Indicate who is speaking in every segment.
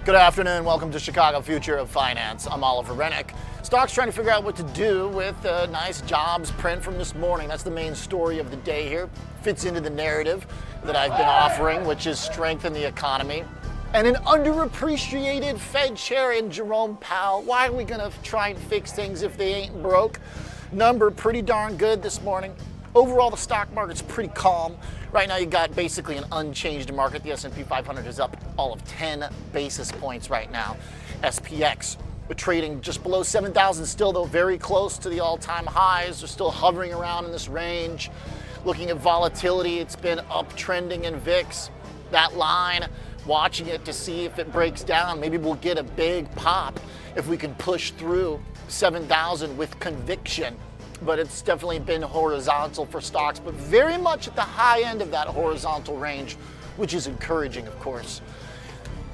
Speaker 1: Good afternoon. Welcome to Chicago Future of Finance. I'm Oliver Renick. Stocks trying to figure out what to do with a nice jobs print from this morning. That's the main story of the day here. Fits into the narrative that I've been offering, which is strength in the economy. And an underappreciated Fed chair in Jerome Powell. Why are we going to try and fix things if they ain't broke? Number pretty darn good this morning. Overall, the stock market's pretty calm. Right now, you got basically an unchanged market. The S&P 500 is up all of 10 basis points right now. SPX, we're trading just below 7,000 still, though very close to the all-time highs. They're still hovering around in this range. Looking at volatility, it's been uptrending in VIX. That line, watching it to see if it breaks down. Maybe we'll get a big pop if we can push through 7,000 with conviction. But it's definitely been horizontal for stocks, but very much at the high end of that horizontal range, which is encouraging, of course.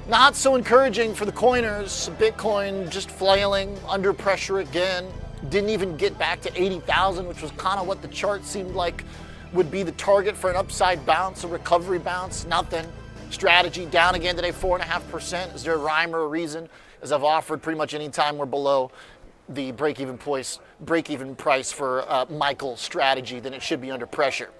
Speaker 1: Not so encouraging for the coiners. Bitcoin just flailing, under pressure again. Didn't even get back to 80,000, which was kind of what the chart seemed like would be the target for an upside bounce, a recovery bounce. Nothing. Strategy down again today, 4.5%. Is there a rhyme or a reason? As I've offered, pretty much any time we're below the break-even price for Michael's strategy, then it should be under pressure.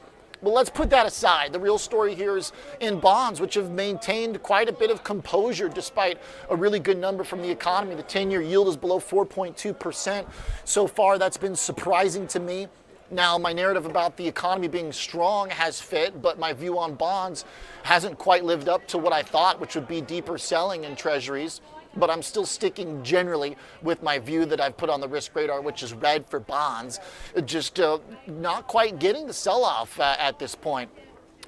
Speaker 1: But let's put that aside. The real story here is in bonds, which have maintained quite a bit of composure despite a really good number from the economy. The 10-year yield is below 4.2%. So far, that's been surprising to me. Now, my narrative about the economy being strong has fit, but my view on bonds hasn't quite lived up to what I thought, which would be deeper selling in treasuries. But I'm still sticking generally with my view that I've put on the risk radar, which is red for bonds. Just not quite getting the sell-off at this point.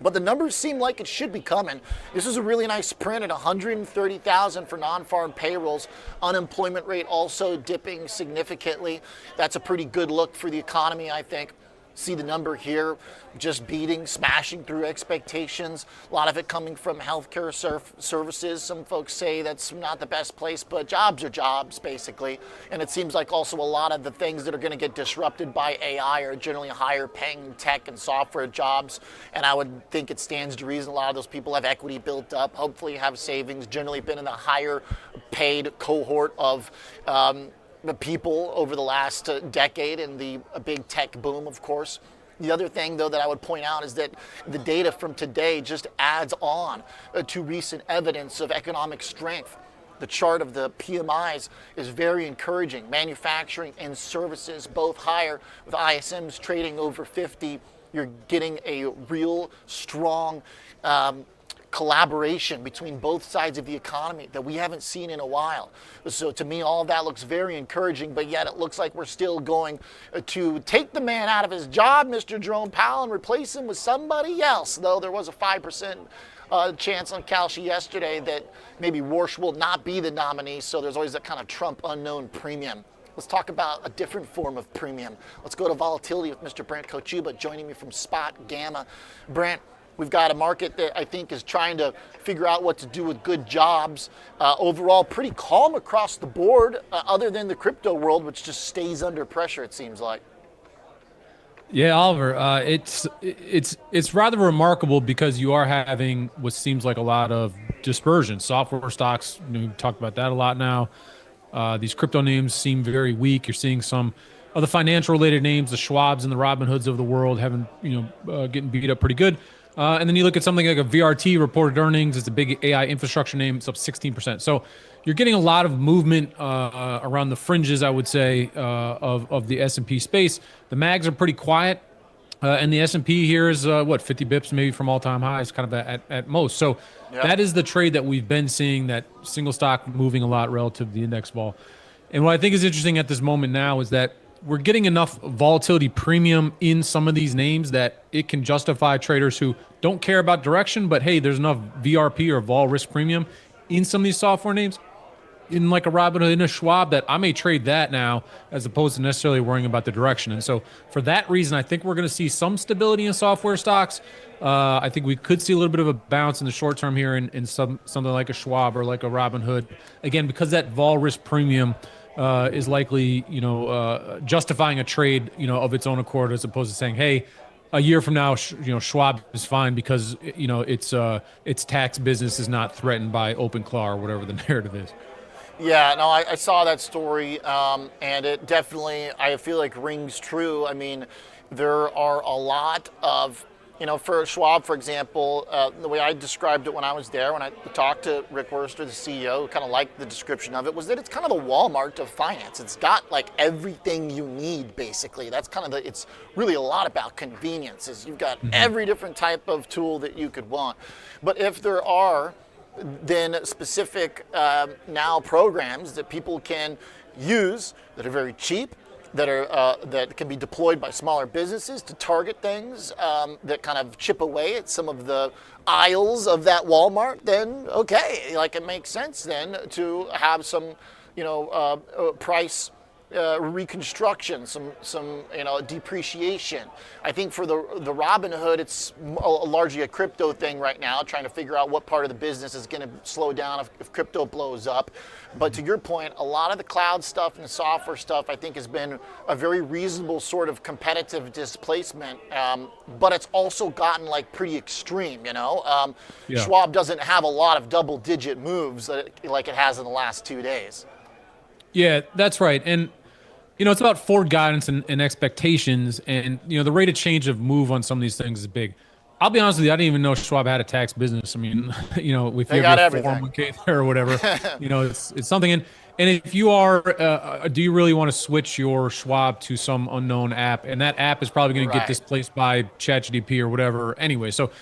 Speaker 1: But the numbers seem like it should be coming. This is a really nice print at 130,000 for non-farm payrolls. Unemployment rate also dipping significantly. That's a pretty good look for the economy, I think. See the number here, just smashing through expectations. A lot of it coming from healthcare services. Some folks say that's not the best place, but jobs are jobs, basically. And it seems like also a lot of the things that are going to get disrupted by AI are generally higher paying tech and software jobs. And I would think it stands to reason a lot of those people have equity built up, hopefully have savings, generally been in the higher paid cohort of the people over the last decade and the big tech boom, of course. The other thing, though, that I would point out is that the data from today just adds on to recent evidence of economic strength. The chart of the PMIs is very encouraging. Manufacturing and services both higher, with ISMs trading over 50. You're getting a real strong collaboration between both sides of the economy that we haven't seen in a while. So to me, all of that looks very encouraging, but yet it looks like we're still going to take the man out of his job, Mr. Jerome Powell, and replace him with somebody else, though there was a 5% chance on Kalshi yesterday that maybe Warsh will not be the nominee, so there's always that kind of Trump unknown premium. Let's talk about a different form of premium. Let's go to volatility with Mr. Brent Kochuba joining me from SpotGamma. Brent, we've got a market that I think is trying to figure out what to do with good jobs. Overall, pretty calm across the board, other than the crypto world, which just stays under pressure, it seems like.
Speaker 2: Yeah, Oliver, it's rather remarkable because you are having what seems like a lot of dispersion. Software stocks, we've talked about that a lot now. These crypto names seem very weak. You're seeing some of the financial-related names, the Schwabs and the Robinhoods of the world, getting beat up pretty good. And then you look at something like a VRT reported earnings. It's a big AI infrastructure name. It's up 16%. So you're getting a lot of movement around the fringes, I would say, of the S&P space. The mags are pretty quiet. And the S&P here is, 50 bips maybe from all-time highs, kind of at most. So That is the trade that we've been seeing, that single stock moving a lot relative to the index vol. And what I think is interesting at this moment now is that we're getting enough volatility premium in some of these names that it can justify traders who don't care about direction, but hey, there's enough VRP or vol risk premium in some of these software names, in like a Robinhood, in a Schwab, that I may trade that now as opposed to necessarily worrying about the direction. And so for that reason, I think we're going to see some stability in software stocks. I think we could see a little bit of a bounce in the short term here in something like a Schwab or like a Robinhood. Again, because that vol risk premium is likely, justifying a trade, of its own accord, as opposed to saying, hey, a year from now, Schwab is fine because its tax business is not threatened by OpenClaw or whatever the narrative is.
Speaker 1: Yeah, no, I saw that story, and it definitely, I feel like, rings true. I mean, there are a lot of, for Schwab, for example, the way I described it when I was there, when I talked to Rick Wurster, the CEO, who kind of liked the description of it, was that it's kind of the Walmart of finance. It's got like everything you need, basically. That's kind of it's really a lot about conveniences. You've got every different type of tool that you could want. But if there are then specific now programs that people can use that are very cheap, that can be deployed by smaller businesses to target things that kind of chip away at some of the aisles of that Walmart, then okay, like it makes sense then to have some, price reconstruction, some depreciation. I think for the Robinhood, it's largely a crypto thing right now, trying to figure out what part of the business is going to slow down if crypto blows up. But to your point, a lot of the cloud stuff and the software stuff, I think, has been a very reasonable sort of competitive displacement. But it's also gotten like pretty extreme. Yeah. Schwab doesn't have a lot of double-digit moves like it has in the last 2 days.
Speaker 2: Yeah, that's right. And, it's about forward guidance and expectations. And, the rate of change of move on some of these things is big. I'll be honest with you, I didn't even know Schwab had a tax business. I mean, if you have a 401k there or whatever, it's something. And if you are, do you really want to switch your Schwab to some unknown app? And that app is probably going to get displaced by ChatGPT or whatever anyway. So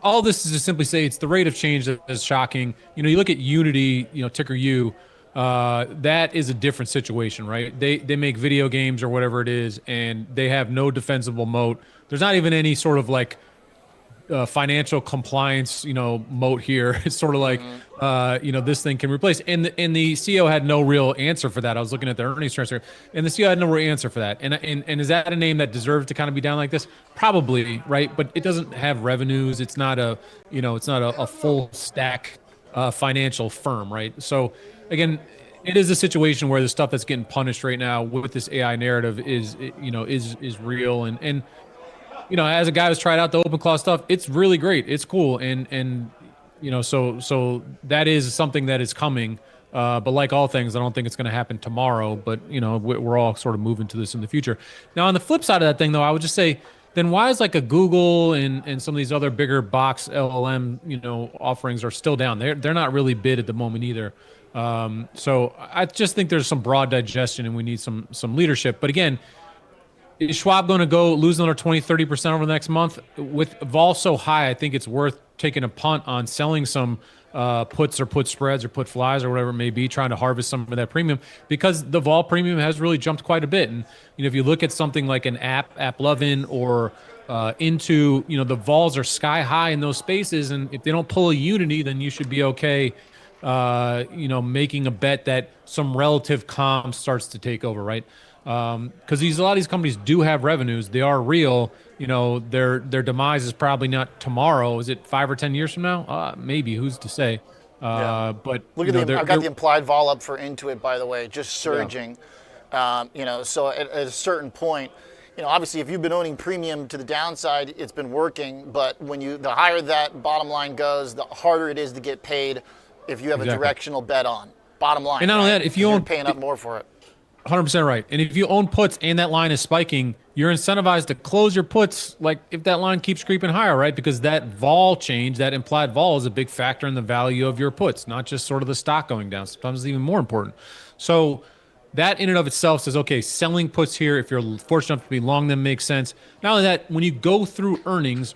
Speaker 2: all this is to simply say it's the rate of change that is shocking. You look at Unity, ticker U. That is a different situation, right? They make video games or whatever it is, and they have no defensible moat. There's not even any sort of like financial compliance, moat here. It's sort of like, this thing can replace. And the CEO had no real answer for that. I was looking at their earnings transcript, and the CEO had no real answer for that. And is that a name that deserves to kind of be down like this? Probably, right? But it doesn't have revenues. It's not a full stack financial firm, right? So again, it is a situation where the stuff that's getting punished right now with this AI narrative is real. And as a guy who's tried out the OpenClaw stuff, it's really great. It's cool. And so that is something that is coming. But like all things, I don't think it's going to happen tomorrow. But, we're all sort of moving to this in the future. Now, on the flip side of that thing, though, I would just say, then why is like a Google and some of these other bigger box LLM, offerings are still down? They're not really bid at the moment either. So I just think there's some broad digestion and we need some leadership. But again, is Schwab going to go lose another 20-30% over the next month? With vol so high, I think it's worth taking a punt on selling some puts or put spreads or put flies or whatever it may be, trying to harvest some of that premium, because the vol premium has really jumped quite a bit. And if you look at something like an AppLovin or into, the vols are sky high in those spaces, and if they don't pull a Unity, then you should be okay. Making a bet that some relative calm starts to take over, right? Because a lot of these companies do have revenues. They are real. Their demise is probably not tomorrow. Is it 5 or 10 years from now? Maybe. Who's to say? But
Speaker 1: look at I've got the implied vol up for Intuit, by the way, just surging. Yeah. So at a certain point, obviously if you've been owning premium to the downside, it's been working. But the higher that bottom line goes, the harder it is to get paid if you have a directional bet on. Bottom line.
Speaker 2: And not only that, if you're
Speaker 1: paying up more for it.
Speaker 2: 100% right. And if you own puts and that line is spiking, you're incentivized to close your puts like if that line keeps creeping higher, right? Because that vol change, that implied vol, is a big factor in the value of your puts, not just sort of the stock going down. Sometimes it's even more important. So that in and of itself says, okay, selling puts here, if you're fortunate enough to be long them, makes sense. Not only that, when you go through earnings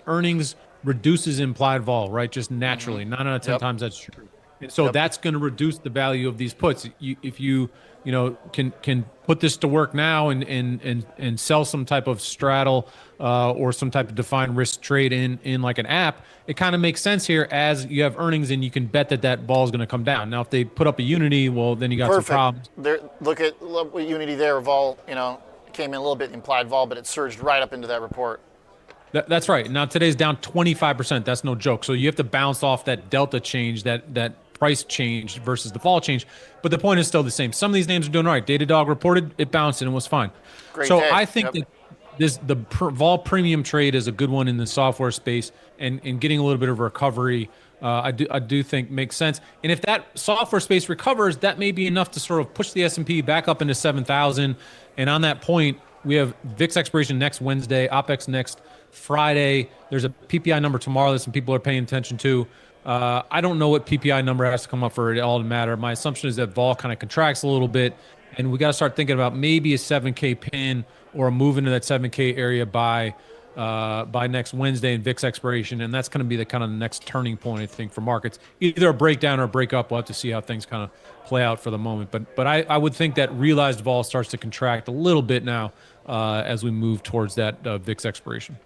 Speaker 2: reduces implied vol, right? Just naturally. 9 out of 10 times that's true. And so that's going to reduce the value of these puts. If you can put this to work now and sell some type of straddle or some type of defined risk trade in like an app, it kind of makes sense here as you have earnings and you can bet that ball is going to come down. Now, if they put up a Unity, well, then you got some problems.
Speaker 1: Look at Unity there. Vol, came in a little bit implied vol, but it surged right up into that report.
Speaker 2: That's right. Now, today's down 25%. That's no joke. So you have to bounce off that delta change, that price change versus the fall change. But the point is still the same. Some of these names are doing all right. Datadog reported, it bounced and it was fine.
Speaker 1: Great
Speaker 2: so
Speaker 1: day.
Speaker 2: I think that vol premium trade is a good one in the software space, and getting a little bit of recovery, I do think makes sense. And if that software space recovers, that may be enough to sort of push the S&P back up into 7,000. And on that point, we have VIX expiration next Wednesday, OPEX next Friday. There's a PPI number tomorrow that some people are paying attention to. I don't know what PPI number has to come up for it all to matter. My assumption is that vol kind of contracts a little bit, and we got to start thinking about maybe a 7K pin or a move into that 7K area by next Wednesday and VIX expiration, and that's going to be the kind of next turning point, I think, for markets. Either a breakdown or a breakup. We'll have to see how things kind of play out for the moment. But I would think that realized vol starts to contract a little bit now as we move towards that VIX expiration.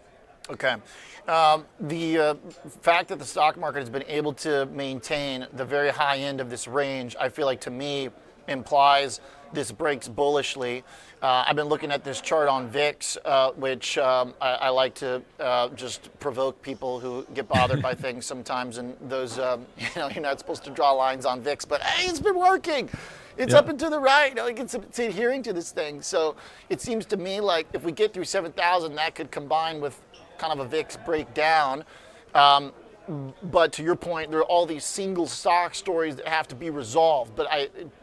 Speaker 1: Okay. The fact that the stock market has been able to maintain the very high end of this range, I feel like, to me, implies this breaks bullishly. I've been looking at this chart on VIX, which I like to just provoke people who get bothered by things sometimes, and those, you're not supposed to draw lines on VIX, but hey, it's been working. It's up and to the right. It's adhering to this thing. So it seems to me like if we get through 7,000, that could combine with kind of a VIX breakdown. But to your point, there are all these single stock stories that have to be resolved. But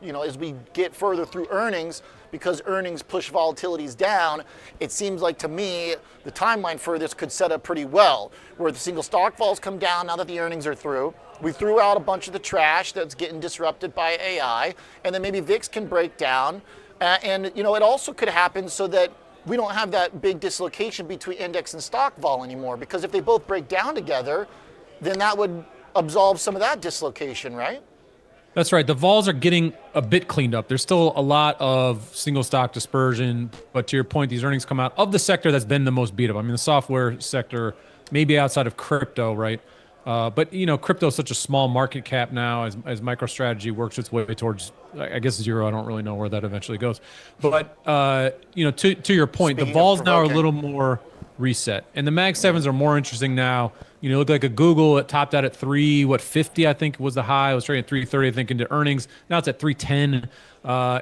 Speaker 1: as we get further through earnings, because earnings push volatilities down, it seems like to me the timeline for this could set up pretty well, where the single stock falls come down now that the earnings are through. We threw out a bunch of the trash that's getting disrupted by AI, and then maybe VIX can break down. And it also could happen so that we don't have that big dislocation between index and stock vol anymore, because if they both break down together, then that would absolve some of that dislocation, right?
Speaker 2: That's right. The vols are getting a bit cleaned up. There's still a lot of single stock dispersion, but to your point, these earnings come out of the sector that's been the most beat up. I mean, the software sector, maybe outside of crypto, right? But crypto is such a small market cap now as MicroStrategy works its way towards, I guess, zero. I don't really know where that eventually goes. But to your point, the vols now are a little more reset, and the Mag 7s are more interesting now. Look like a Google. It topped out at 350, I think was the high. It was trading at 330, I think, into earnings. Now it's at 310.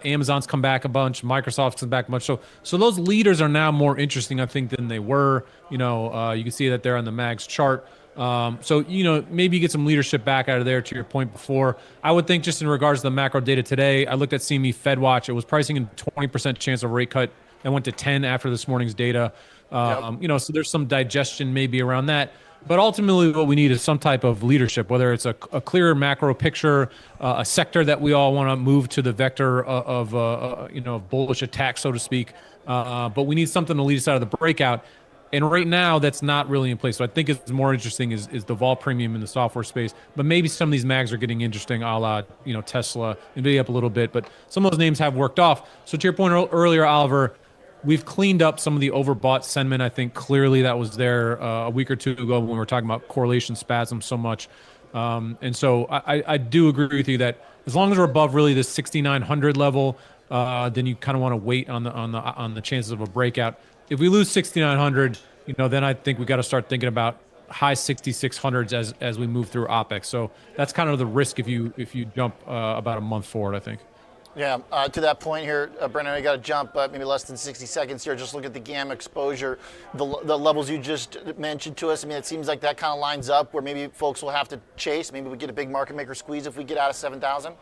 Speaker 2: Amazon's come back a bunch. Microsoft's come back a bunch. So those leaders are now more interesting, I think, than they were. You can see that they're on the Mags chart. Maybe you get some leadership back out of there, to your point before. I would think, just in regards to the macro data today, I looked at CME FedWatch. It was pricing in 20% chance of rate cut. That went to 10 after this morning's data. So there's some digestion maybe around that. But ultimately, what we need is some type of leadership, whether it's a clearer macro picture, a sector that we all want to move to the vector of bullish attack, so to speak. But we need something to lead us out of the breakout. And right now, that's not really in place. So I think it's more interesting is the vol premium in the software space. But maybe some of these mags are getting interesting, a la Tesla, NVIDIA up a little bit. But some of those names have worked off. So to your point earlier, Oliver, we've cleaned up some of the overbought sentiment. I think clearly that was there a week or two ago when we were talking about correlation spasm so much. And so I do agree with you that as long as we're above really the 6,900 level, then you kind of want to wait on the chances of a breakout. If we lose 6,900, then I think we got to start thinking about high 6,600s as we move through OPEX. So that's kind of the risk if you jump about a month forward, I think.
Speaker 1: Yeah, to that point here, Brendan, I got to jump maybe less than 60 seconds here. Just look at the gamma exposure, the levels you just mentioned to us. I mean, it seems like that kind of lines up where maybe folks will have to chase. Maybe we get a big market maker squeeze if we get out of 7,000.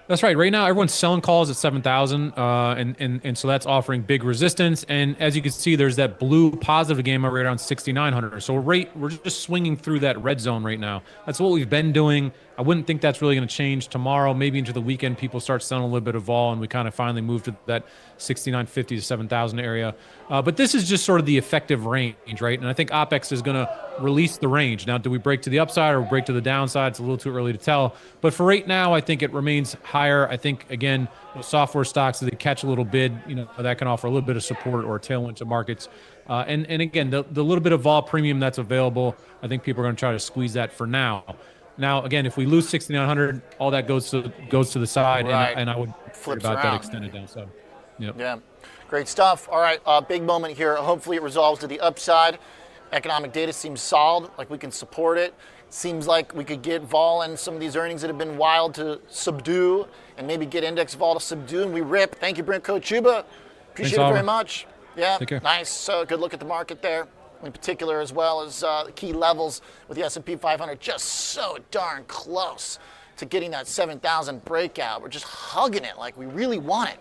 Speaker 2: That's right. Right now, everyone's selling calls at 7,000, and so that's offering big resistance. And as you can see, there's that blue positive gamma right around 6,900. So we're just swinging through that red zone right now. That's what we've been doing. I wouldn't think that's really going to change tomorrow. Maybe into the weekend, people start selling a little bit of vol, and we kind of finally move to that 6,950 to 7,000 area. But this is just sort of the effective range, right? And I think OPEX is going to release the range. Now, do we break to the upside or break to the downside? It's a little too early to tell. But for right now, I think it remains higher. I think, again, software stocks, if they catch a little bid, that can offer a little bit of support or a tailwind to markets. And again, the little bit of vol premium that's available, I think people are going to try to squeeze that for now. Now, again, if we lose 6,900, all that goes to the side, right. and I would worry about that extended downside. Yep. Yeah,
Speaker 1: great stuff. All right, big moment here. Hopefully it resolves to the upside. Economic data seems solid, like we can support it. Seems like we could get vol and some of these earnings that have been wild to subdue, and maybe get index vol to subdue, and we rip. Thank you, Brent Kochuba. Appreciate it very much. Yeah,
Speaker 2: Take care.
Speaker 1: nice. Good look at the market there, in particular, as well as the key levels with the S&P 500 just so darn close to getting that 7,000 breakout. We're just hugging it like we really want it.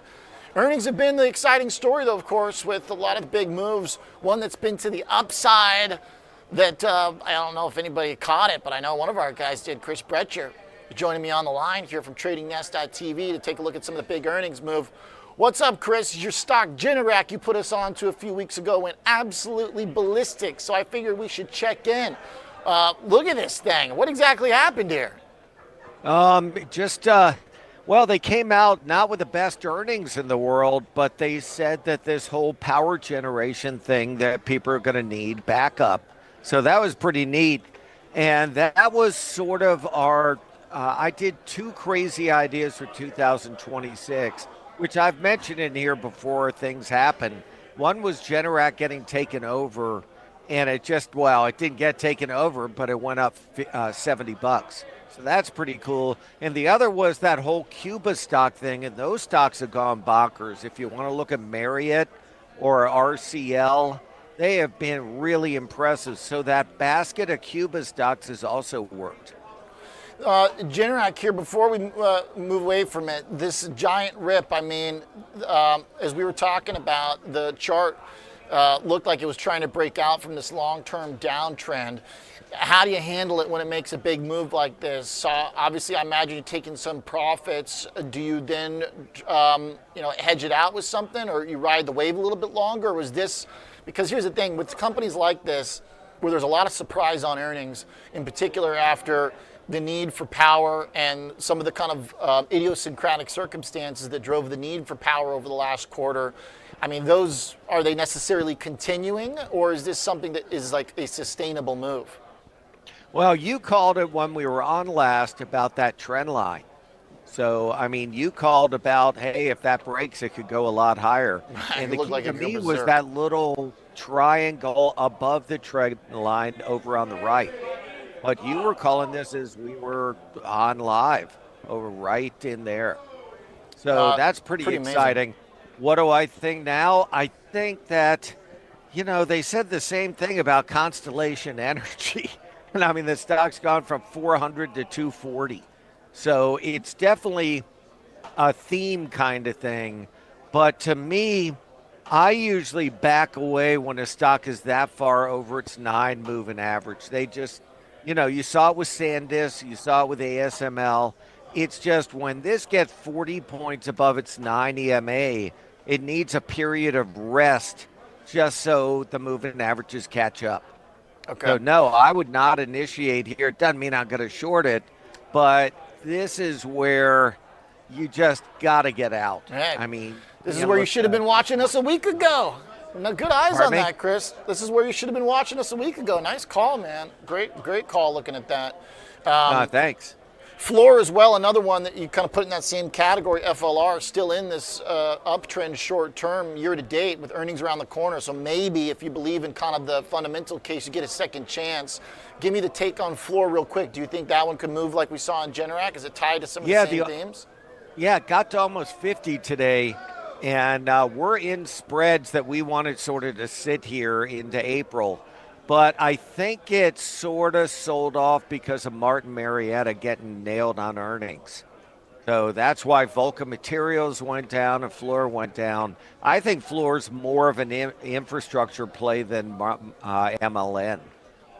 Speaker 1: Earnings have been the exciting story, though, of course, with a lot of the big moves. One that's been to the upside that I don't know if anybody caught it, but I know one of our guys did, Chris Brecher, joining me on the line here from TradingNest.tv to take a look at some of the big earnings move. What's up, Chris? Your stock Generac you put us on to a few weeks ago went absolutely ballistic, so I figured we should check in. Look at this thing. What exactly happened here?
Speaker 3: Well, they came out not with the best earnings in the world, but they said that this whole power generation thing that people are going to need backup. So that was pretty neat. And that was sort of our, I did 2 crazy ideas for 2026, which I've mentioned in here before things happen. One was Generac getting taken over, and it didn't get taken over, but it went up $70. So that's pretty cool. And the other was that whole Cuba stock thing, and those stocks have gone bonkers. If you want to look at Marriott or RCL, they have been really impressive. So that basket of Cuba stocks has also worked.
Speaker 1: Generac here, before we move away from it, this giant rip, I mean, as we were talking about, the chart looked like it was trying to break out from this long-term downtrend. How do you handle it when it makes a big move like this? So obviously, I imagine you're taking some profits. Do you then, hedge it out with something, or you ride the wave a little bit longer? Or was this, because here's the thing, with companies like this, where there's a lot of surprise on earnings, in particular after the need for power and some of the kind of idiosyncratic circumstances that drove the need for power over the last quarter. I mean, are they necessarily continuing, or is this something that is like a sustainable move?
Speaker 3: Well, you called it when we were on last about that trend line. So, I mean, you called about, hey, if that breaks, it could go a lot higher. And the key to me was that little triangle above the trend line over on the right. What you were calling this is we were on live over right in there. So that's pretty exciting. Amazing. What do I think now? I think that, they said the same thing about Constellation Energy. And I mean, the stock's gone from 400 to 240. So it's definitely a theme kind of thing. But to me, I usually back away when a stock is that far over its 9 moving average. They just, you saw it with SanDisk, you saw it with ASML. It's just when this gets 40 points above its 9 EMA, it needs a period of rest just so the moving averages catch up. Okay. So, no, I would not initiate here. It doesn't mean I'm going to short it, but this is where you just got to get out.
Speaker 1: Right.
Speaker 3: I mean,
Speaker 1: this is where you should have been watching us a week ago. No, good eyes on that, Chris. This is where you should have been watching us a week ago. Nice call, man. Great call looking at that.
Speaker 3: Thanks.
Speaker 1: Floor as well, another one that you kind of put in that same category. FLR still in this uptrend short term year to date with earnings around the corner. So maybe if you believe in kind of the fundamental case, you get a second chance. Give me the take on Floor real quick. Do you think that one could move like we saw in Generac? Is it tied to some of the same themes?
Speaker 3: Yeah, it got to almost 50 today. And we're in spreads that we wanted sort of to sit here into April. But I think it's sort of sold off because of Martin Marietta getting nailed on earnings. So that's why Vulcan Materials went down and Fluor went down. I think Fluor's more of an infrastructure play than MLN.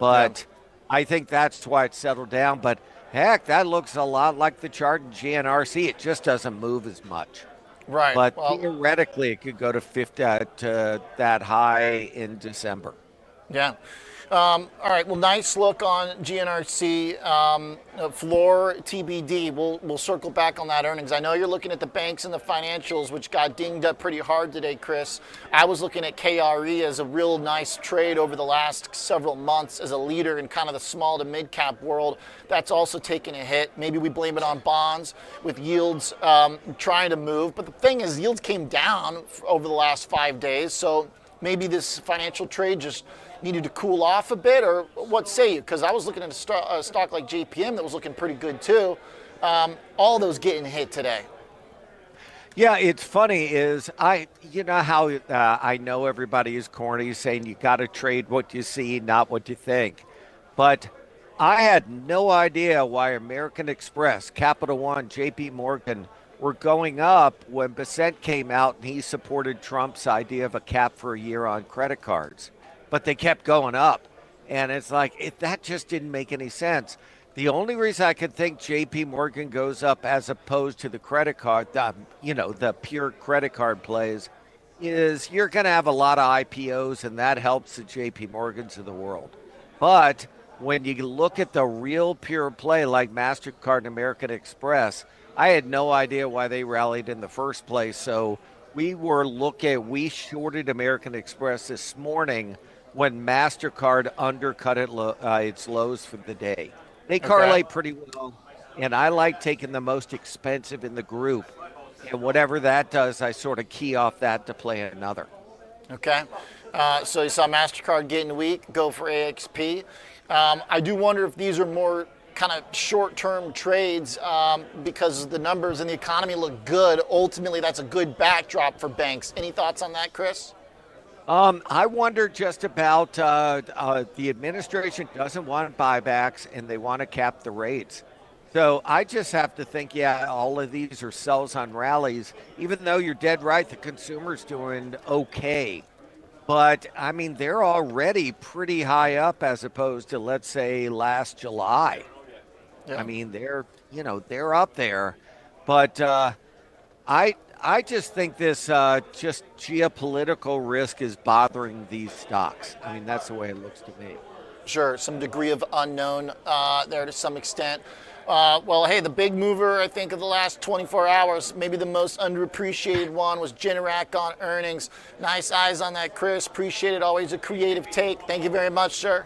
Speaker 3: But I think that's why it settled down. But heck, that looks a lot like the chart in GNRC. It just doesn't move as much.
Speaker 1: Right.
Speaker 3: But theoretically, it could go to 50 to that high in December.
Speaker 1: Yeah. All right. Well, nice look on GNRC. Floor TBD. We'll circle back on that earnings. I know you're looking at the banks and the financials, which got dinged up pretty hard today, Chris. I was looking at KRE as a real nice trade over the last several months as a leader in kind of the small to mid cap world. That's also taking a hit. Maybe we blame it on bonds with yields trying to move. But the thing is, yields came down over the last 5 days. So maybe this financial trade just needed to cool off a bit, or what say you? Because I was looking at a stock like JPM that was looking pretty good too. All those getting hit today.
Speaker 3: Yeah, it's funny is you know how I know everybody is corny saying you got to trade what you see, not what you think. But I had no idea why American Express, Capital One, JP Morgan were going up when Bissett came out and he supported Trump's idea of a cap for a year on credit cards. But they kept going up. And it's like, that just didn't make any sense. The only reason I could think JP Morgan goes up as opposed to the credit card, the pure credit card plays, is you're going to have a lot of IPOs, and that helps the JP Morgans of the world. But when you look at the real pure play like MasterCard and American Express, I had no idea why they rallied in the first place. So we shorted American Express this morning when MasterCard undercut its lows for the day. They correlate pretty well, and I like taking the most expensive in the group. And whatever that does, I sort of key off that to play another.
Speaker 1: Okay. So you saw MasterCard getting weak, go for AXP. I do wonder if these are more kind of short-term trades because the numbers in the economy look good. Ultimately, that's a good backdrop for banks. Any thoughts on that, Chris?
Speaker 3: I wonder just about the administration doesn't want buybacks and they want to cap the rates. So I just have to think, all of these are sells on rallies, even though you're dead right, the consumer's doing okay. But, I mean, they're already pretty high up as opposed to, let's say, last July. Yeah. I mean, they're up there. But I just think this just geopolitical risk is bothering these stocks. I mean, that's the way it looks to me.
Speaker 1: Sure, some degree of unknown there to some extent. Well, hey, the big mover, I think, of the last 24 hours, maybe the most underappreciated one, was Generac on earnings. Nice eyes on that, Chris. Appreciate it. Always a creative take. Thank you very much, sir.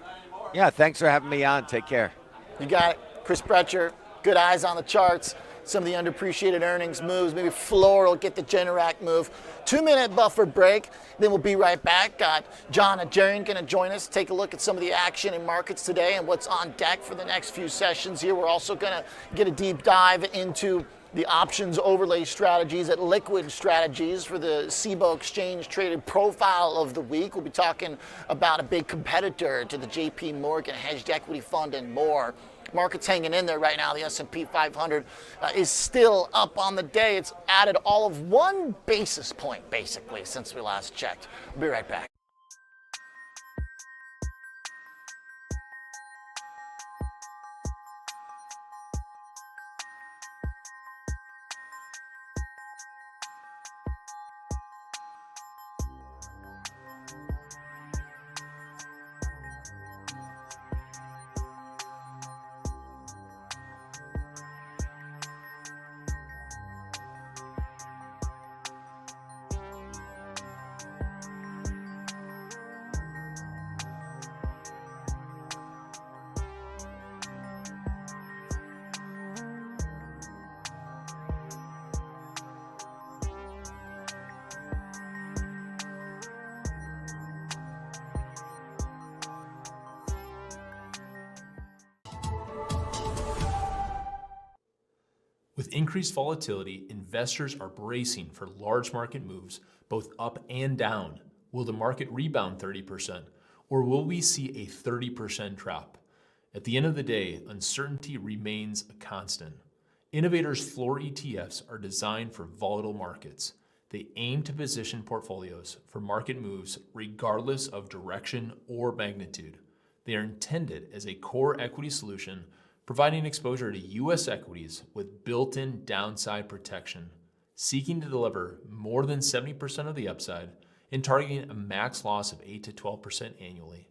Speaker 3: Yeah, thanks for having me on. Take care.
Speaker 1: You got it. Chris Brecher, good eyes on the charts. Some of the underappreciated earnings moves. Maybe Floor will get the Generac move. 2-minute buffer break. Then we'll be right back. Got John Najarian going to join us. Take a look at some of the action in markets today and what's on deck for the next few sessions here. We're also going to get a deep dive into the options overlay strategies at Liquid Strategies for the Cboe exchange traded profile of the week. We'll be talking about a big competitor to the JP Morgan hedged equity fund and more. Market's hanging in there right now. The S&P 500 is still up on the day. It's added all of 1 basis point, basically, since we last checked. We'll be right back.
Speaker 4: With increased volatility, investors are bracing for large market moves, both up and down. Will the market rebound 30%, or will we see a 30% drop? At the end of the day, uncertainty remains a constant. Innovators' floor ETFs are designed for volatile markets. They aim to position portfolios for market moves regardless of direction or magnitude. They are intended as a core equity solution, providing exposure to U.S. equities with built-in downside protection, seeking to deliver more than 70% of the upside and targeting a max loss of 8 to 12% annually.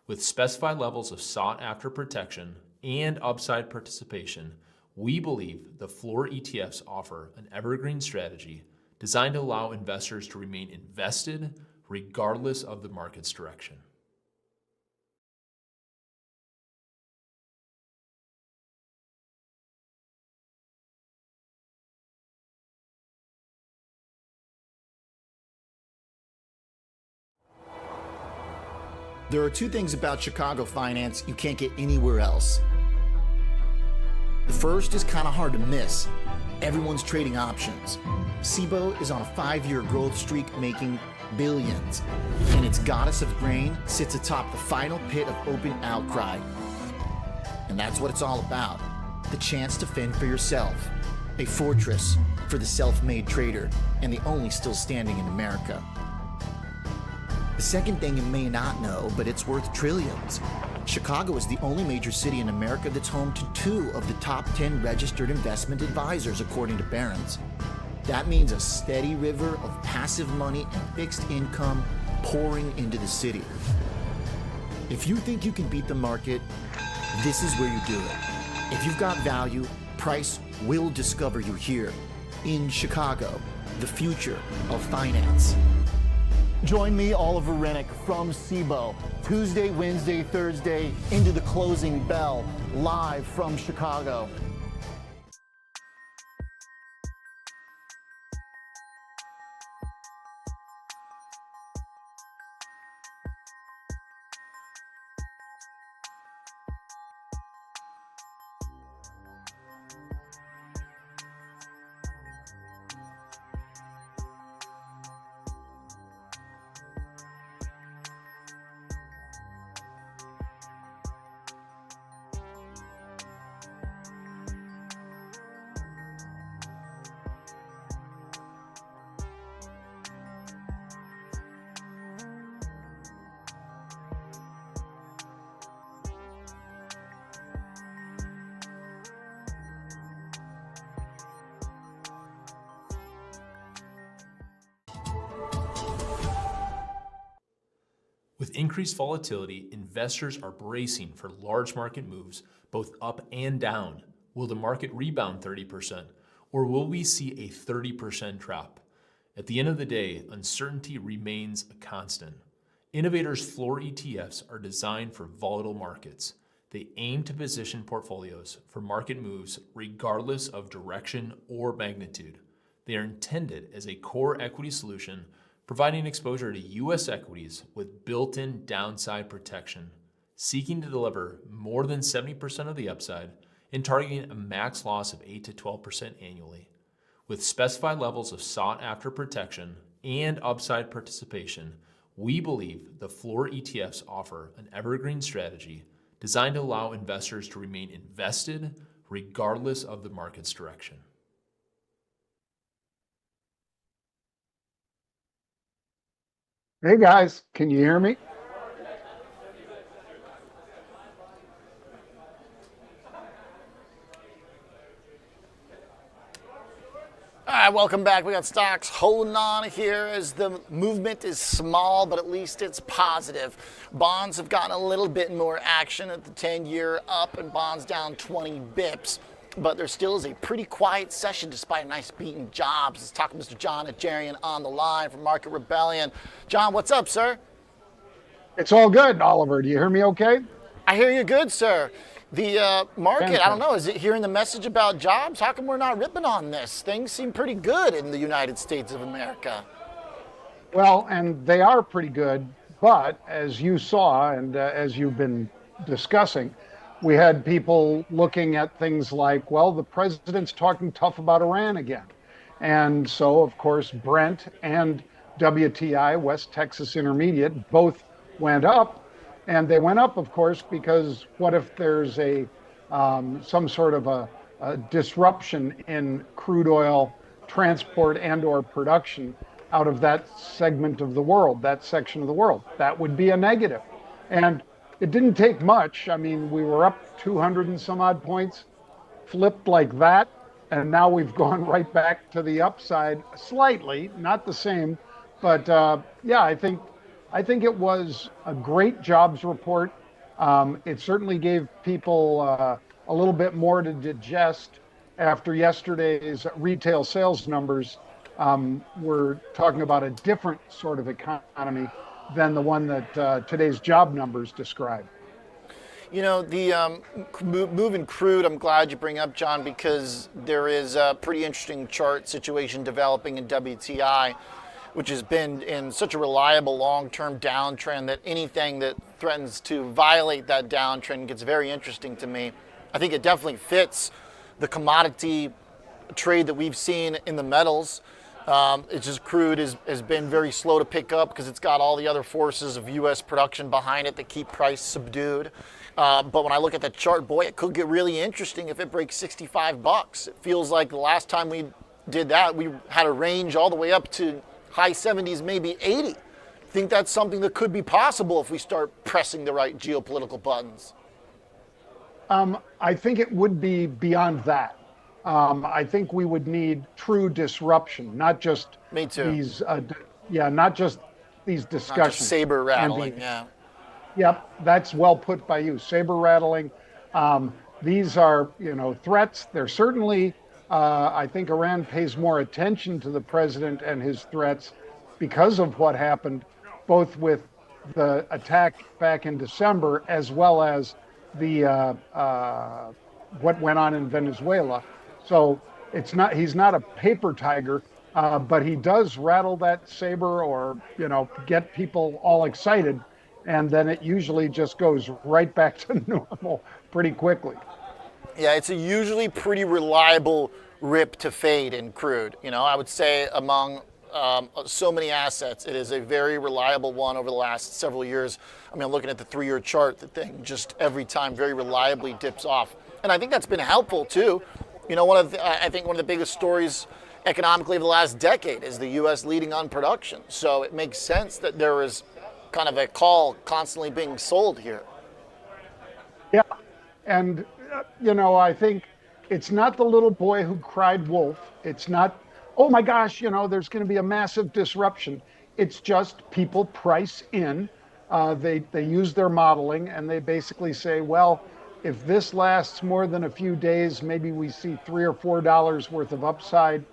Speaker 4: With specified levels of sought-after protection and upside participation, we believe the floor ETFs offer an evergreen strategy designed to allow investors to remain invested regardless of the market's direction.
Speaker 1: There are 2 things about Chicago finance you can't get anywhere else. The first is kind of hard to miss. Everyone's trading options. Cboe is on a 5-year growth streak making billions, and its goddess of grain sits atop the final pit of open outcry. And that's what it's all about, the chance to fend for yourself, a fortress for the self-made trader, and the only still standing in America. The second thing you may not know, but it's worth trillions. Chicago is the only major city in America that's home to 2 of the top 10 registered investment advisors, according to Barron's. That means a steady river of passive money and fixed income pouring into the city. If you think you can beat the market, this is where you do it. If you've got value, price will discover you here in Chicago, the future of finance. Join me, Oliver Renick, from Cboe, Tuesday, Wednesday, Thursday, into the closing bell, live from Chicago.
Speaker 4: With increased volatility, investors are bracing for large market moves, both up and down. Will the market rebound 30%, or will we see a 30% drop? At the end of the day, uncertainty remains a constant. Innovators' floor ETFs are designed for volatile markets. They aim to position portfolios for market moves regardless of direction or magnitude. They are intended as a core equity solution, providing exposure to U.S. equities with built-in downside protection, seeking to deliver more than 70% of the upside and targeting a max loss of 8 to 12% annually. With specified levels of sought-after protection and upside participation, we believe the floor ETFs offer an evergreen strategy designed to allow investors to remain invested regardless of the market's direction.
Speaker 5: Hey guys, can you hear me?
Speaker 1: All right, welcome back. We got stocks holding on here as the movement is small, but at least it's positive. Bonds have gotten a little bit more action at the 10-year up, and bonds down 20 bips. But there still is a pretty quiet session despite a nice beat in jobs. Let's talk to Mr. John Najarian on the line from Market Rebellion. John, what's up, sir?
Speaker 5: It's all good, Oliver. Do you hear me okay?
Speaker 1: I hear you good, sir. The market,
Speaker 5: Fantastic.
Speaker 1: I don't know, is it hearing the message about jobs? How come we're not ripping on this? Things seem pretty good in the United States of America.
Speaker 5: Well, and they are pretty good, but as you saw and as you've been discussing, we had people looking at things like, well, the president's talking tough about Iran again. And so, of course, Brent and WTI, West Texas Intermediate, both went up. And they went up, of course, because what if there's a some sort of a disruption in crude oil transport and or production out of that segment of the world, that section of the world? That would be a negative. And it didn't take much. I mean, we were up 200 and some odd points, flipped like that, and now we've gone right back to the upside slightly, not the same. But yeah, I think it was a great jobs report. It certainly gave people a little bit more to digest after yesterday's retail sales numbers. We're talking about a different sort of economy than the one that today's job numbers describe.
Speaker 1: You know, the moving crude, I'm glad you bring up, John, because there is a pretty interesting chart situation developing in WTI, which has been in such a reliable long-term downtrend that anything that threatens to violate that downtrend gets very interesting to me. I think it definitely fits the commodity trade that we've seen in the metals. It's just crude has been very slow to pick up because it's got all the other forces of U.S. production behind it that keep price subdued. But when I look at the chart, boy, it could get really interesting if it breaks 65 bucks. It feels like the last time we did that, we had a range all the way up to high 70s, maybe 80. Think that's something that could be possible if we start pressing the right geopolitical buttons?
Speaker 5: I think it would be beyond that. I think we would need true disruption, not just these, not just these discussions.
Speaker 1: Not just saber rattling,
Speaker 5: Yep, that's well put by you. Saber rattling. These are, threats. They're certainly, I think Iran pays more attention to the president and his threats because of what happened, both with the attack back in December as well as the what went on in Venezuela. So he's not a paper tiger, but he does rattle that saber or, get people all excited. And then it usually just goes right back to normal pretty quickly.
Speaker 1: Yeah, it's a usually pretty reliable rip to fade in crude. I would say among so many assets, it is a very reliable one over the last several years. I mean, looking at the 3-year chart, the thing just every time very reliably dips off. And I think that's been helpful too. I think one of the biggest stories economically of the last decade is the U.S. leading on production. So it makes sense that there is kind of a call constantly being sold here.
Speaker 5: Yeah, and I think it's not the little boy who cried wolf. It's not, oh my gosh, there's going to be a massive disruption. It's just people price in. They use their modeling and they basically say, well, if this lasts more than a few days, maybe we see $3 or $4 worth of upside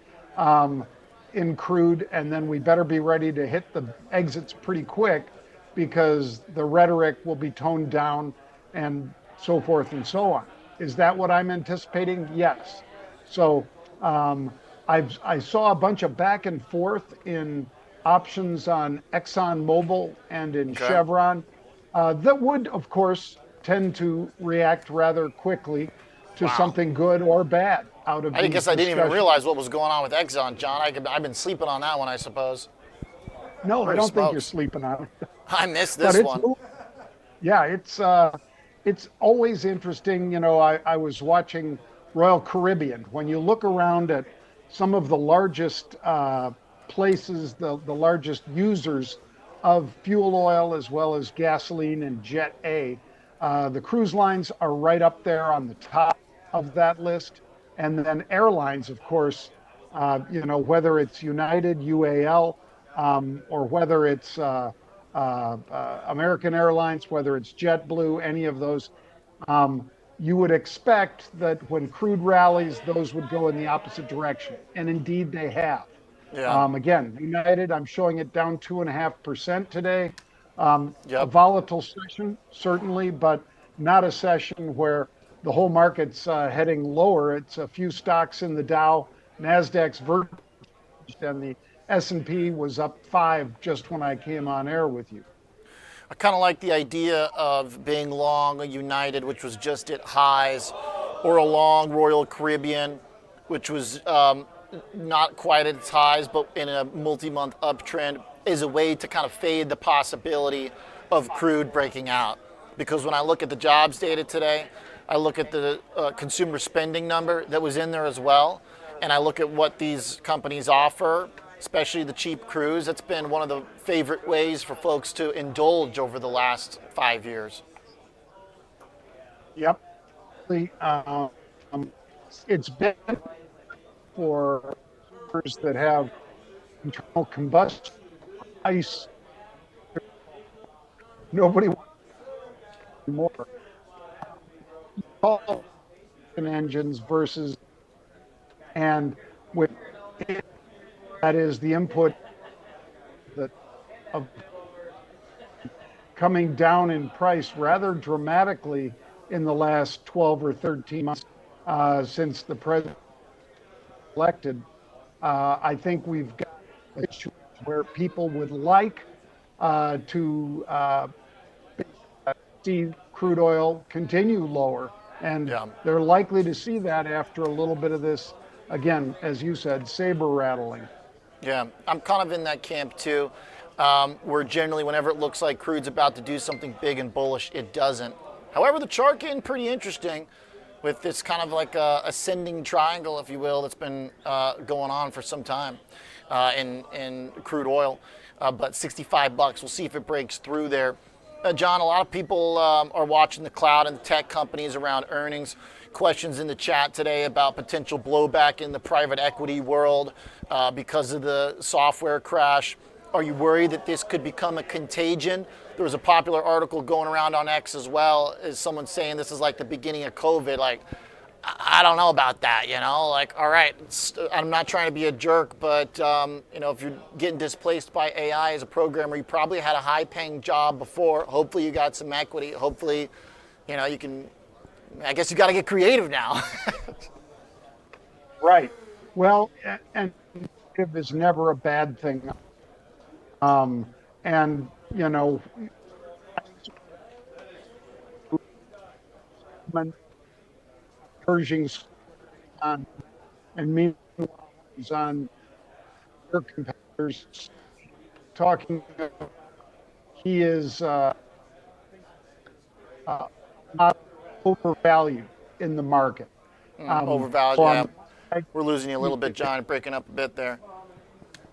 Speaker 5: in crude, and then we better be ready to hit the exits pretty quick because the rhetoric will be toned down and so forth and so on. Is that what I'm anticipating? Yes. So I saw a bunch of back and forth in options on ExxonMobil and in Chevron that would, of course, tend to react rather quickly to something good or bad out of
Speaker 1: I guess I didn't even realize what was going on with Exxon, John. I've been sleeping on that one, I suppose.
Speaker 5: No, I don't think you're sleeping on it.
Speaker 1: I missed this one.
Speaker 5: Yeah, it's always interesting. I was watching Royal Caribbean. When you look around at some of the largest places, the largest users of fuel oil as well as gasoline and Jet A, the cruise lines are right up there on the top of that list. And then airlines, of course, whether it's United, UAL, or whether it's American Airlines, whether it's JetBlue, any of those, you would expect that when crude rallies, those would go in the opposite direction. And indeed they have. Yeah. Again, United, I'm showing it down 2.5% today. A volatile session, certainly, but not a session where the whole market's heading lower. It's a few stocks in the Dow, NASDAQ's verged, and the S&P was up 5 just when I came on air with you.
Speaker 1: I kind of like the idea of being long a United, which was just at highs, or a long Royal Caribbean, which was not quite at its highs, but in a multi-month uptrend, is a way to kind of fade the possibility of crude breaking out. Because when I look at the jobs data today, I look at the consumer spending number that was in there as well, and I look at what these companies offer, especially the cheap cruise. That's been one of the favorite ways for folks to indulge over the last 5 years.
Speaker 5: Yep. It's been for cars that have internal combustion ice. Nobody wants more engines versus, and with it, that is the input that of coming down in price rather dramatically in the last 12 or 13 months since the president elected. I think we've got an issue where people would like to see crude oil continue lower, and they're likely to see that after a little bit of this, again, as you said, saber rattling.
Speaker 1: Yeah, I'm kind of in that camp too, where generally whenever it looks like crude's about to do something big and bullish, it doesn't. However, the chart getting pretty interesting with this kind of like ascending triangle, if you will, that's been going on for some time in crude oil. But 65 bucks, we'll see if it breaks through there. John, a lot of people are watching the cloud and the tech companies around earnings. Questions in the chat today about potential blowback in the private equity world because of the software crash. Are you worried that this could become a contagion? There was a popular article going around on X as well, as someone saying this is like the beginning of COVID. Like, I don't know about that, you know? Like, all right, I'm not trying to be a jerk, but, you know, if you're getting displaced by AI as a programmer, you probably had a high-paying job before. Hopefully you got some equity. Hopefully, you know, you can, I guess you got to get creative now.
Speaker 5: Right. Well, and creative is never a bad thing. And, you know, Pershing's on, and meanwhile, he's on your competitors talking. He is not overvalued in the market.
Speaker 1: Overvalued,
Speaker 5: so
Speaker 1: yeah. We're losing you a little bit, John, breaking up a bit there.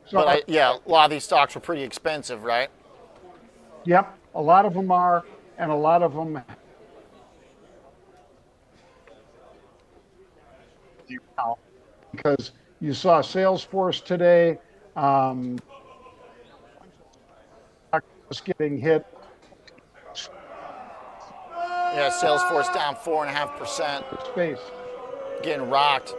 Speaker 5: So
Speaker 1: but yeah, a lot of these stocks were pretty expensive, right?
Speaker 5: Yep, a lot of them are, and a lot of them because you saw Salesforce today was getting hit.
Speaker 1: Yeah, Salesforce down 4.5%.
Speaker 5: Space.
Speaker 1: Getting rocked.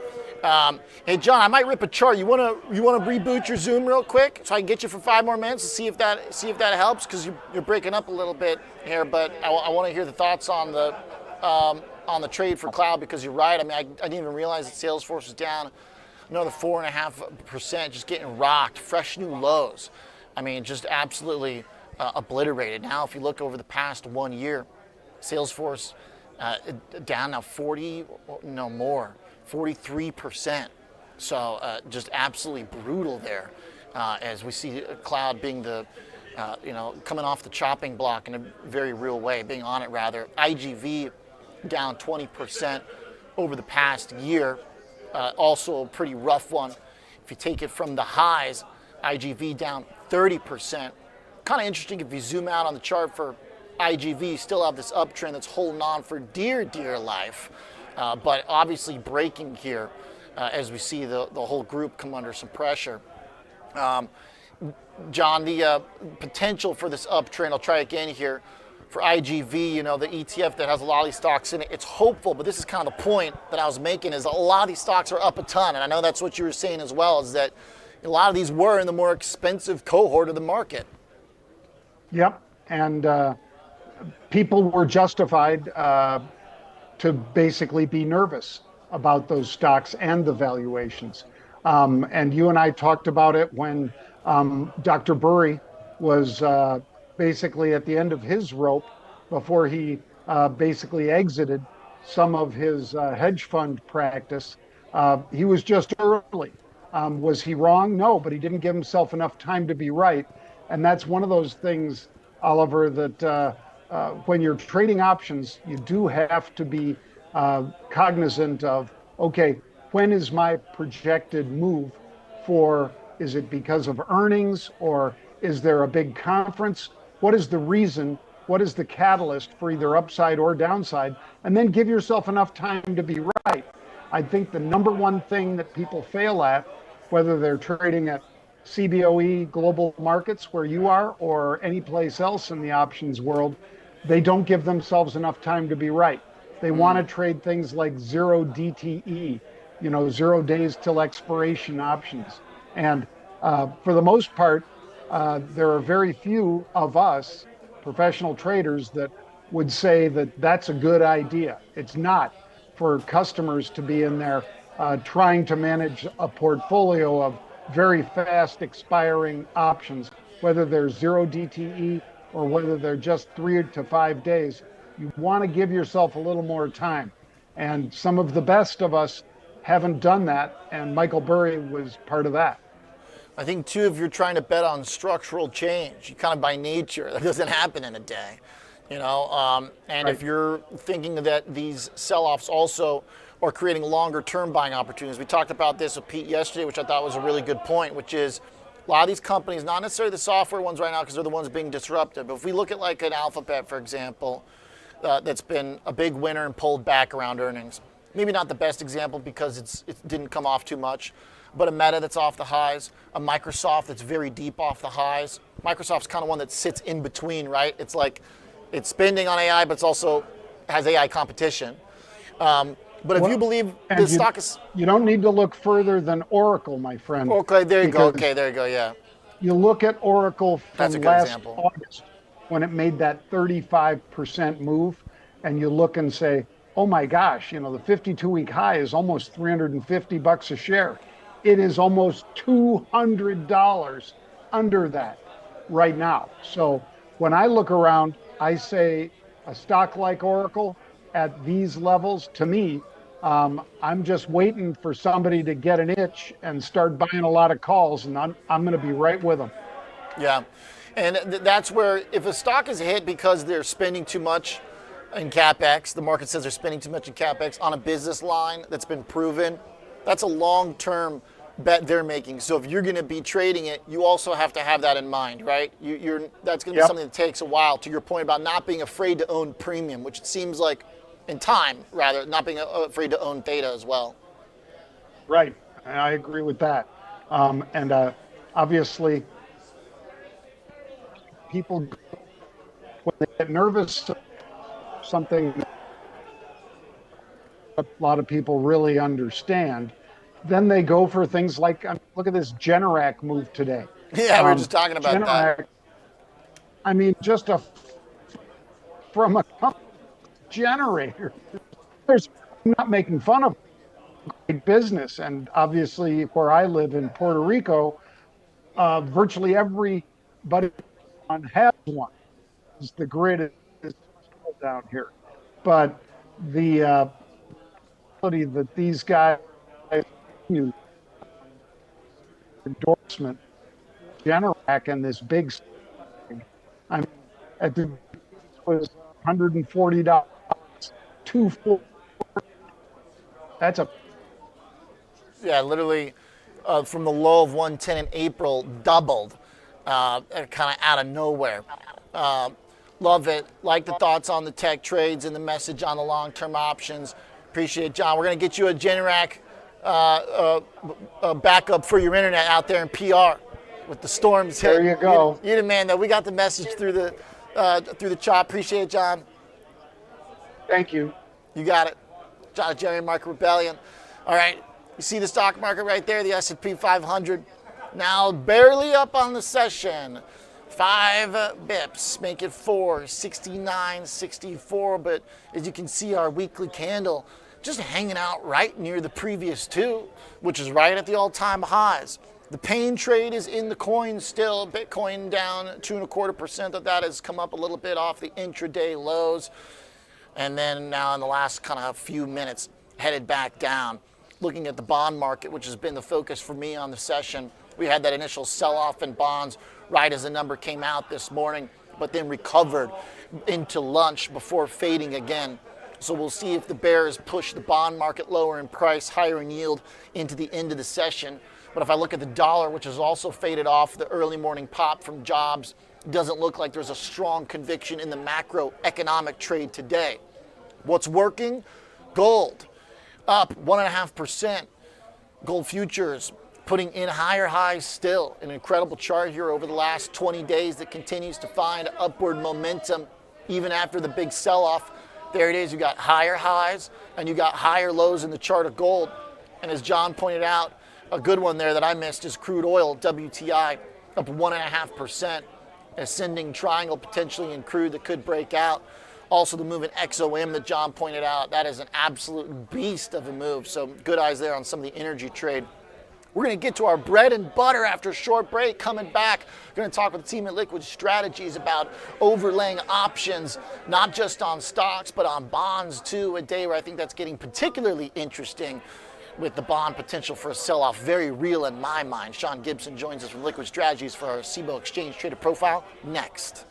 Speaker 1: Hey John, I might rip a chart. You wanna reboot your Zoom real quick so I can get you for 5 more minutes to see if that helps, because you're breaking up a little bit here. But I want to hear the thoughts on the trade for cloud, because you're right. I mean, I didn't even realize that Salesforce was down another 4.5%, just getting rocked. Fresh new lows. I mean, just absolutely obliterated. Now, if you look over the past 1 year, Salesforce down now 43%. So just absolutely brutal there, as we see cloud being the, coming off the chopping block in a very real way, being on it rather. IGV down 20% over the past year, also a pretty rough one. If you take it from the highs, IGV down 30%. Kind of interesting if you zoom out on the chart for IGV, still have this uptrend that's holding on for dear life, but obviously breaking here as we see the whole group come under some pressure. John, the potential for this uptrend, I'll try again here, for IGV, you know, the ETF that has a lot of these stocks in it, it's hopeful, but this is kind of the point that I was making, is a lot of these stocks are up a ton, and I know that's what you were saying as well, is that a lot of these were in the more expensive cohort of the market.
Speaker 5: Yep, and people were justified to basically be nervous about those stocks and the valuations. And you and I talked about it when Dr. Burry was basically at the end of his rope before he basically exited some of his hedge fund practice. He was just early. Was he wrong? No, but he didn't give himself enough time to be right. And that's one of those things, Oliver, that when you're trading options, you do have to be cognizant of, okay, when is my projected move for, is it because of earnings, or is there a big conference? What is the reason? What is the catalyst for either upside or downside? And then give yourself enough time to be right. I think the number one thing that people fail at, whether they're trading at Cboe global markets where you are or any place else in the options world, they don't give themselves enough time to be right. They want to trade things like zero DTE, 0 days till expiration options. And for the most part, there are very few of us professional traders that would say that that's a good idea. It's not for customers to be in there trying to manage a portfolio of very fast expiring options, whether they're zero DTE or whether they're just 3 to 5 days. You want to give yourself a little more time. And some of the best of us haven't done that, and Michael Burry was part of that.
Speaker 1: I think, too, if you're trying to bet on structural change, you kind of by nature, that doesn't happen in a day. And right. If you're thinking that these sell-offs also are creating longer-term buying opportunities, we talked about this with Pete yesterday, which I thought was a really good point, which is a lot of these companies, not necessarily the software ones right now because they're the ones being disrupted, but if we look at like an Alphabet, for example, that's been a big winner and pulled back around earnings. Maybe not the best example because it didn't come off too much, but a Meta that's off the highs, a Microsoft that's very deep off the highs. Microsoft's kind of one that sits in between, right? It's like it's spending on AI, but it's also has AI competition. But if you believe the stock is...
Speaker 5: You don't need to look further than Oracle, my friend.
Speaker 1: Okay, there you go. Okay, there you go, yeah.
Speaker 5: You look at Oracle from last
Speaker 1: example.
Speaker 5: August when it made that 35% move, and you look and say, oh my gosh, the 52-week high is almost $350 a share. It is almost $200 under that right now. So when I look around, I say a stock like Oracle at these levels, to me, I'm just waiting for somebody to get an itch and start buying a lot of calls, and I'm going to be right with them.
Speaker 1: Yeah, and that's where if a stock is hit because they're spending too much in CapEx, the market says they're spending too much in CapEx on a business line that's been proven, that's a long-term bet they're making. So if you're going to be trading it, you also have to have that in mind, right? That's going to be something that takes a while, to your point about not being afraid to own premium, which it seems like in time, rather, not being afraid to own theta as well.
Speaker 5: Right. I agree with that. And obviously, people, when they get nervous, something a lot of people really understand, then they go for things like, look at this Generac move today.
Speaker 1: Yeah, we were just talking about
Speaker 5: Generac,
Speaker 1: that.
Speaker 5: I mean, just from a generator. I'm not making fun of great business, and obviously where I live in Puerto Rico, virtually everybody has one. The grid is down here, but the ability that these guys use endorsement Generac and this big, I mean, it was $140. $240. That's
Speaker 1: literally from the low of 110 in April, doubled, kind of out of nowhere. Love it. Like the thoughts on the tech trades and the message on the long-term options. Appreciate it, John. We're going to get you a Generac backup for your internet out there in PR with the storms hit.
Speaker 5: There you go.
Speaker 1: You're the man, though. We got the message through the chop. Appreciate it, John.
Speaker 5: Thank you.
Speaker 1: You got it. John Najarian, Market Rebellion. All right, you see the stock market right there, the S&P 500. Now barely up on the session. 5 bips, make it 469.64. But as you can see, our weekly candle just hanging out right near the previous 2, which is right at the all-time highs. The pain trade is in the coin still. Bitcoin down 2.25%. Of that has come up a little bit off the intraday lows. And then now in the last kind of few minutes, headed back down. Looking at the bond market, which has been the focus for me on the session. We had that initial sell-off in bonds right as the number came out this morning, but then recovered into lunch before fading again. So we'll see if the bears push the bond market lower in price, higher in yield into the end of the session. But if I look at the dollar, which has also faded off the early morning pop from jobs, doesn't look like there's a strong conviction in the macroeconomic trade today. What's working? Gold up 1.5%. Gold futures putting in higher highs still. An incredible chart here over the last 20 days that continues to find upward momentum even after the big sell-off. There it is. You got higher highs and you got higher lows in the chart of gold. And as John pointed out, a good one there that I missed is crude oil, WTI, up 1.5%. Ascending triangle potentially in crude that could break out. Also the move in XOM that John pointed out, that is an absolute beast of a move. So good eyes there on some of the energy trade. We're going to get to our bread and butter after a short break. Coming back, we're going to talk with the team at Liquid Strategies about overlaying options, not just on stocks, but on bonds too. A day where I think that's getting particularly interesting. with the bond potential for a sell-off very real in my mind. Shawn Gibson joins us from Liquid Strategies for our Cboe Exchange Traded Profile next.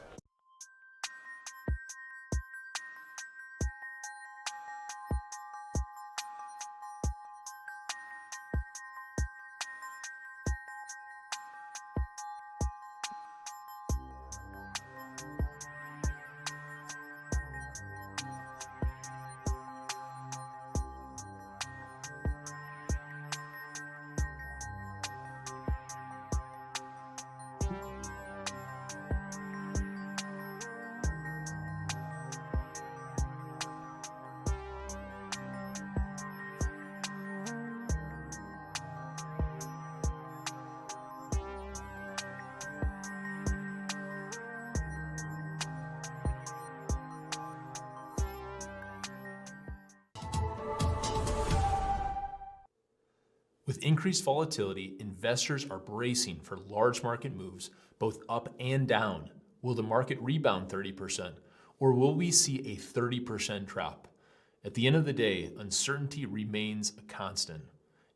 Speaker 4: With increased volatility, investors are bracing for large market moves, both up and down. Will the market rebound 30%, or will we see a 30% drop? At the end of the day, uncertainty remains a constant.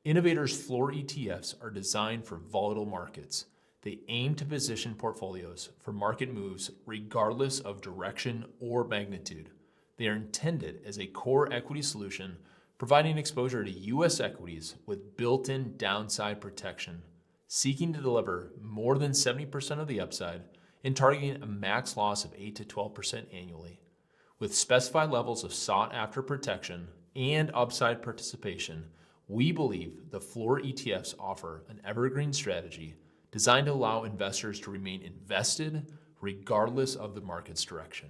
Speaker 4: Innovators' floor ETFs are designed for volatile markets. They aim to position portfolios for market moves regardless of direction or magnitude. They are intended as a core equity solution, providing exposure to U.S. equities with built-in downside protection, seeking to deliver more than 70% of the upside and targeting a max loss of 8 to 12% annually. With specified levels of sought-after protection and upside participation, we believe the floor ETFs offer an evergreen strategy designed to allow investors to remain invested regardless of the market's direction.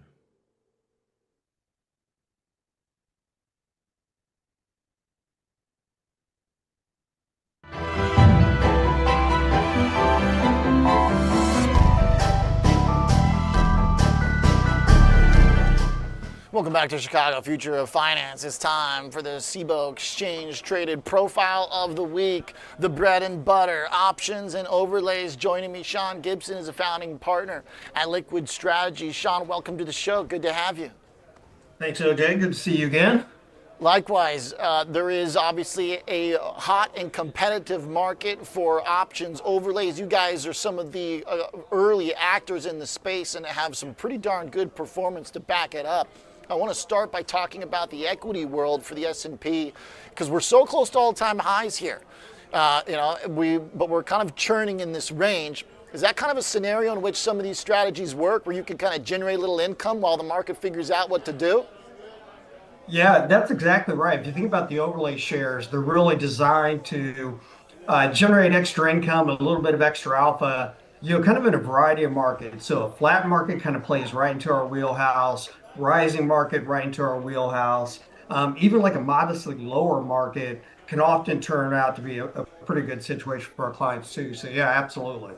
Speaker 1: Welcome back to Chicago Future of Finance. It's time for the Cboe Exchange Traded Profile of the Week, the bread and butter, options and overlays. Joining me, Shawn Gibson is a founding partner at Liquid Strategies. Shawn, welcome to the show. Good to have you.
Speaker 6: Thanks, OJ. Good to see you again.
Speaker 1: Likewise, there is obviously a hot and competitive market for options overlays. You guys are some of the early actors in the space and have some pretty darn good performance to back it up. I want to start by talking about the equity world for the S&P because we're so close to all-time highs here. But we're kind of churning in this range. Is that kind of a scenario in which some of these strategies work, where you can kind of generate a little income while the market figures out what to do?
Speaker 6: Yeah, that's exactly right. If you think about the overlay shares, they're really designed to generate extra income, a little bit of extra alpha, kind of in a variety of markets. So a flat market kind of plays right into our wheelhouse, rising market right into our wheelhouse. Even like a modestly lower market can often turn out to be a pretty good situation for our clients too. So yeah, absolutely.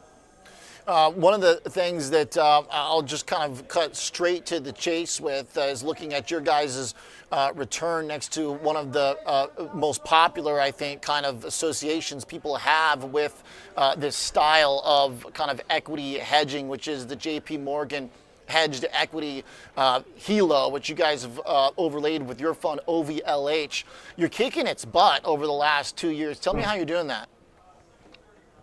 Speaker 1: One of the things that I'll just kind of cut straight to the chase with is looking at your guys' return next to one of the most popular, I think, kind of associations people have with this style of kind of equity hedging, which is the JP Morgan hedged equity HELO, which you guys have overlaid with your fund OVLH. You're kicking its butt over the last 2 years. Tell me how you're doing that.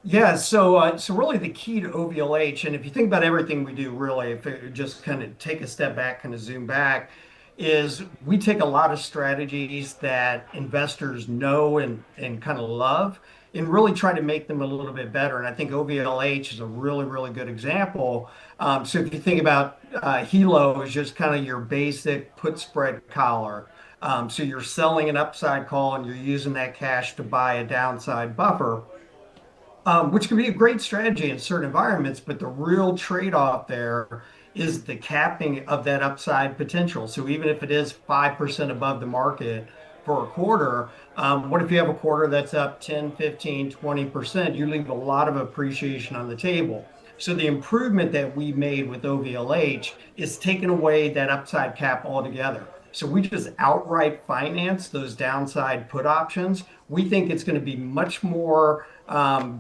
Speaker 6: Yeah, so really the key to OVLH, and if you think about everything we do, really, if it just kind of take a step back, kind of zoom back, is we take a lot of strategies that investors know and kind of love and really try to make them a little bit better. And I think OVLH is a really, really good example. So if you think about HELO is just kind of your basic put spread collar. So you're selling an upside call and you're using that cash to buy a downside buffer. Which can be a great strategy in certain environments, but the real trade-off there is the capping of that upside potential. So even if it is 5% above the market for a quarter, what if you have a quarter that's up 10, 15, 20%? You leave a lot of appreciation on the table. So the improvement that we made with OVLH is taking away that upside cap altogether. So we just outright finance those downside put options. We think it's going to be much more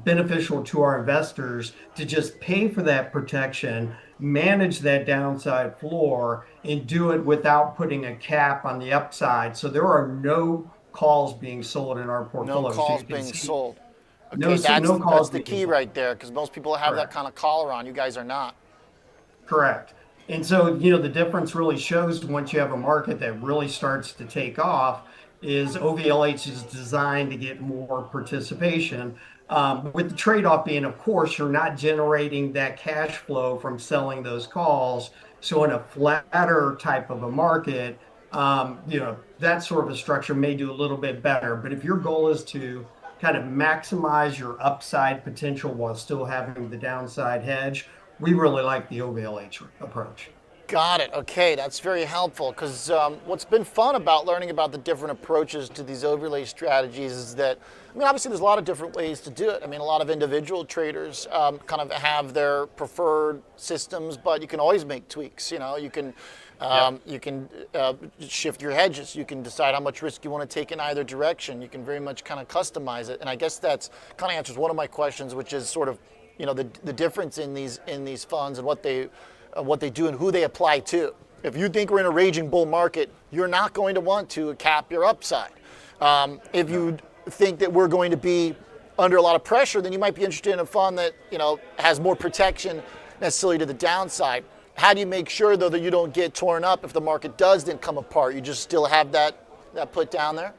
Speaker 6: beneficial to our investors to just pay for that protection, manage that downside floor, and do it without putting a cap on the upside. So there are no calls being sold in our portfolio.
Speaker 1: No calls being sold. Okay,
Speaker 6: no calls
Speaker 1: that's the key right there, because most people have that kind of collar on. You guys are not.
Speaker 6: Correct. And so, the difference really shows once you have a market that really starts to take off is OVLH is designed to get more participation. With the trade-off being, of course, you're not generating that cash flow from selling those calls. So in a flatter type of a market, that sort of a structure may do a little bit better. But if your goal is to kind of maximize your upside potential while still having the downside hedge, we really like the OVLH approach.
Speaker 1: Got it. Okay, that's very helpful, because what's been fun about learning about the different approaches to these overlay strategies is that, obviously there's a lot of different ways to do it. A lot of individual traders kind of have their preferred systems, but you can always make tweaks. You can shift your hedges. You can decide how much risk you want to take in either direction. You can very much kind of customize it. And I guess that's kind of answers one of my questions, which is sort of, the difference in these funds and what they do and who they apply to. If you think we're in a raging bull market, you're not going to want to cap your upside. If you think that we're going to be under a lot of pressure, then you might be interested in a fund that has more protection necessarily to the downside. How do you make sure, though, that you don't get torn up if the market does then come apart? You just still have that put down there?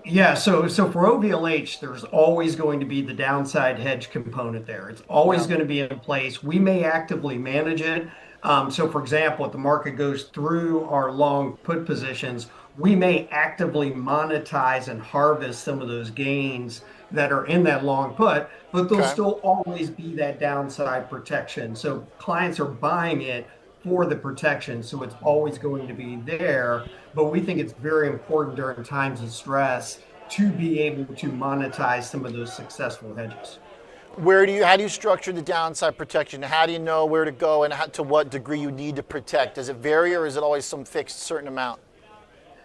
Speaker 6: Yeah, so for OVLH, there's always going to be the downside hedge component there. It's always going to be in place. We may actively manage it. So for example, if the market goes through our long put positions, we may actively monetize and harvest some of those gains that are in that long put, but there'll still always be that downside protection. So clients are buying it for the protection, so it's always going to be there. But we think it's very important during times of stress to be able to monetize some of those successful hedges.
Speaker 1: How do you structure the downside protection? How do you know where to go and to what degree you need to protect? Does it vary, or is it always some fixed certain amount?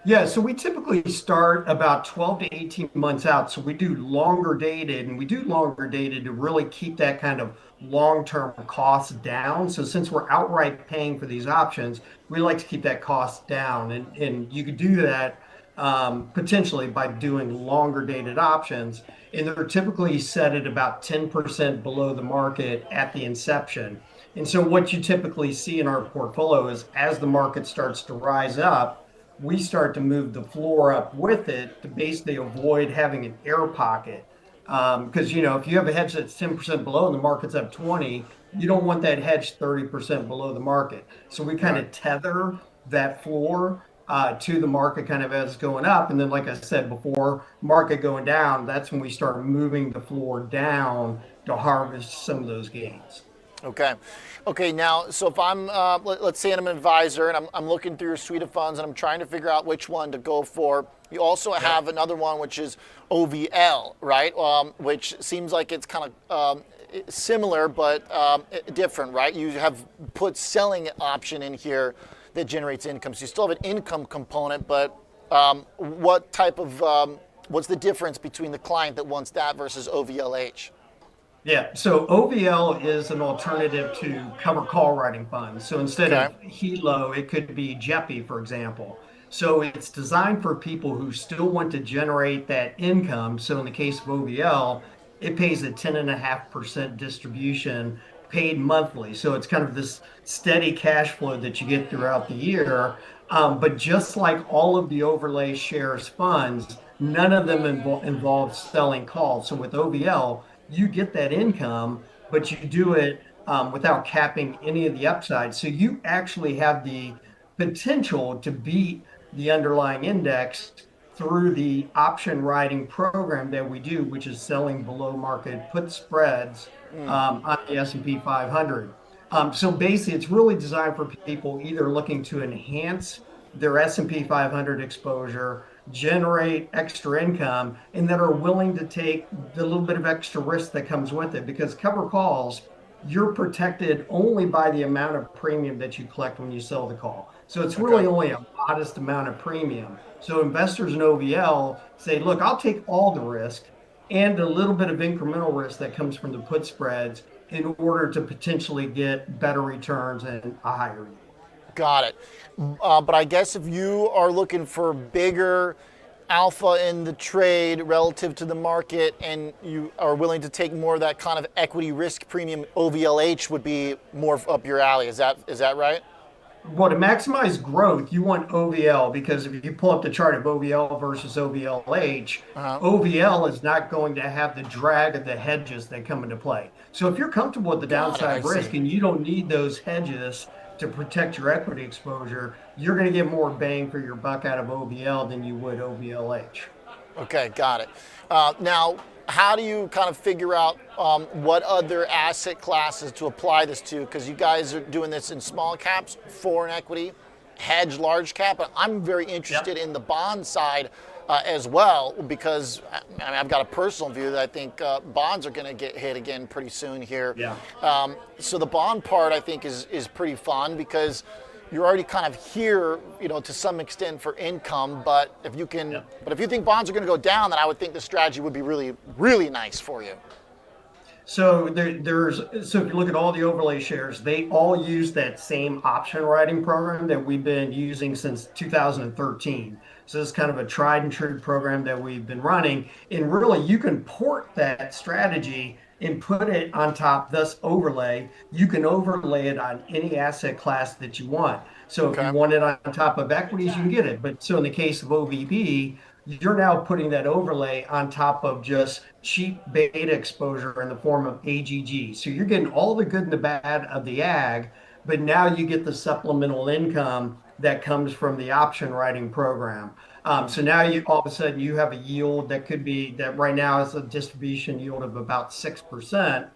Speaker 6: Yeah, so we typically start about 12 to 18 months out. So we do longer dated, and we do longer dated to really keep that kind of long-term cost down. So since we're outright paying for these options, we like to keep that cost down. And you could do that potentially by doing longer dated options. And they're typically set at about 10% below the market at the inception. And so what you typically see in our portfolio is as the market starts to rise up, we start to move the floor up with it to basically avoid having an air pocket. Because, if you have a hedge that's 10% below and the market's up 20, you don't want that hedge 30% below the market. So we kind of tether that floor to the market kind of as it's going up. And then, like I said before, market going down, that's when we start moving the floor down to harvest some of those gains.
Speaker 1: Okay. Now, so if I'm, let's say I'm an advisor and I'm looking through your suite of funds and I'm trying to figure out which one to go for. You also have another one, which is OVL, right? Which seems like it's kind of similar but different, right? You have put selling option in here that generates income. So you still have an income component, but what type of, what's the difference between the client that wants that versus OVLH?
Speaker 6: Yeah, so OVL is an alternative to cover call writing funds. So instead of HELO, it could be JEPI, for example. So it's designed for people who still want to generate that income. So in the case of OVL, it pays a 10.5% distribution paid monthly. So it's kind of this steady cash flow that you get throughout the year. But just like all of the overlay shares funds, none of them involve selling calls. So with OVL, you get that income, but you do it without capping any of the upside. So you actually have the potential to beat the underlying index through the option writing program that we do, which is selling below market put spreads on the S&P 500. So basically, it's really designed for people either looking to enhance their S&P 500 exposure, generate extra income, and that are willing to take the little bit of extra risk that comes with it. Because cover calls, you're protected only by the amount of premium that you collect when you sell the call. So it's really only a modest amount of premium. So investors in OVL say, look, I'll take all the risk and a little bit of incremental risk that comes from the put spreads in order to potentially get better returns and a higher yield.
Speaker 1: Got it. But I guess if you are looking for bigger alpha in the trade relative to the market, and you are willing to take more of that kind of equity risk premium, OVLH would be more up your alley. Is that right?
Speaker 6: Well, to maximize growth, you want OVL, because if you pull up the chart of OVL versus OVLH, OVL is not going to have the drag of the hedges that come into play. So if you're comfortable with the downside risk and you don't need those hedges to protect your equity exposure, you're going to get more bang for your buck out of OVL than you would OVLH.
Speaker 1: Okay, got it. Now, how do you kind of figure out what other asset classes to apply this to? Because you guys are doing this in small caps, foreign equity, hedge large cap. But I'm very interested in the bond side as well, because I've got a personal view that I think bonds are going to get hit again pretty soon here. Yeah. So the bond part, I think, is pretty fun, because you're already kind of here, to some extent for income. But if you can, but if you think bonds are going to go down, then I would think the strategy would be really, really nice for you.
Speaker 6: So so if you look at all the overlay shares, they all use that same option writing program that we've been using since 2013. So it's kind of a tried and true program that we've been running. And really, you can port that strategy and put it on top, thus overlay. You can overlay it on any asset class that you want. So if you want it on top of equities, you can get it. But so in the case of OVB, you're now putting that overlay on top of just cheap beta exposure in the form of AGG. So you're getting all the good and the bad of the ag, but now you get the supplemental income that comes from the option writing program. So now you all of a sudden you have a yield that could be, that right now is a distribution yield of about 6%,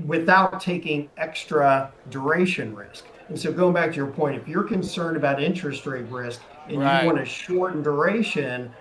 Speaker 6: without taking extra duration risk. And so going back to your point, if you're concerned about interest rate risk and you want to shorten duration,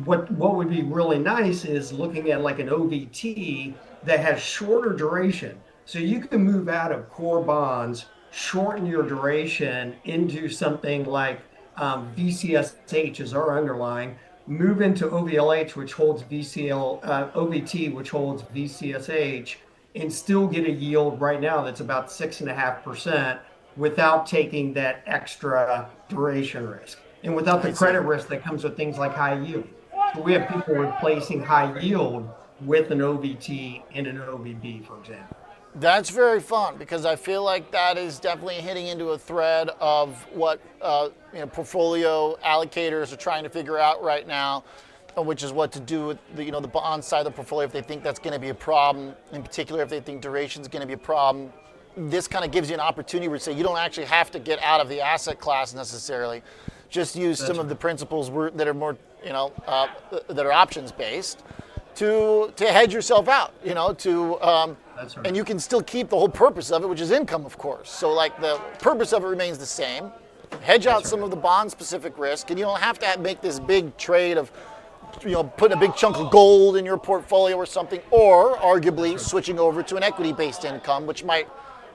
Speaker 6: what would be really nice is looking at like an OVT that has shorter duration. So you can move out of core bonds, shorten your duration into something like VCSH is our underlying, move into OVLH, which holds OVT, which holds VCSH, and still get a yield right now that's about 6.5% without taking that extra duration risk and without the credit risk that comes with things like high yield. So we have people replacing high yield with an OVT and an OVB, for example.
Speaker 1: That's very fun, because I feel like that is definitely hitting into a thread of what portfolio allocators are trying to figure out right now, which is what to do with the bond side of the portfolio if they think that's going to be a problem. In particular, if they think duration is going to be a problem. This kind of gives you an opportunity where you say you don't actually have to get out of the asset class necessarily. Just use some of the principles that are more that are options based to hedge yourself out. And you can still keep the whole purpose of it, which is income, of course. So like the purpose of it remains the same. Hedge out some of the bond specific risk, and you don't have to make this big trade of putting a big chunk of gold in your portfolio or something, or arguably switching over to an equity based income, which might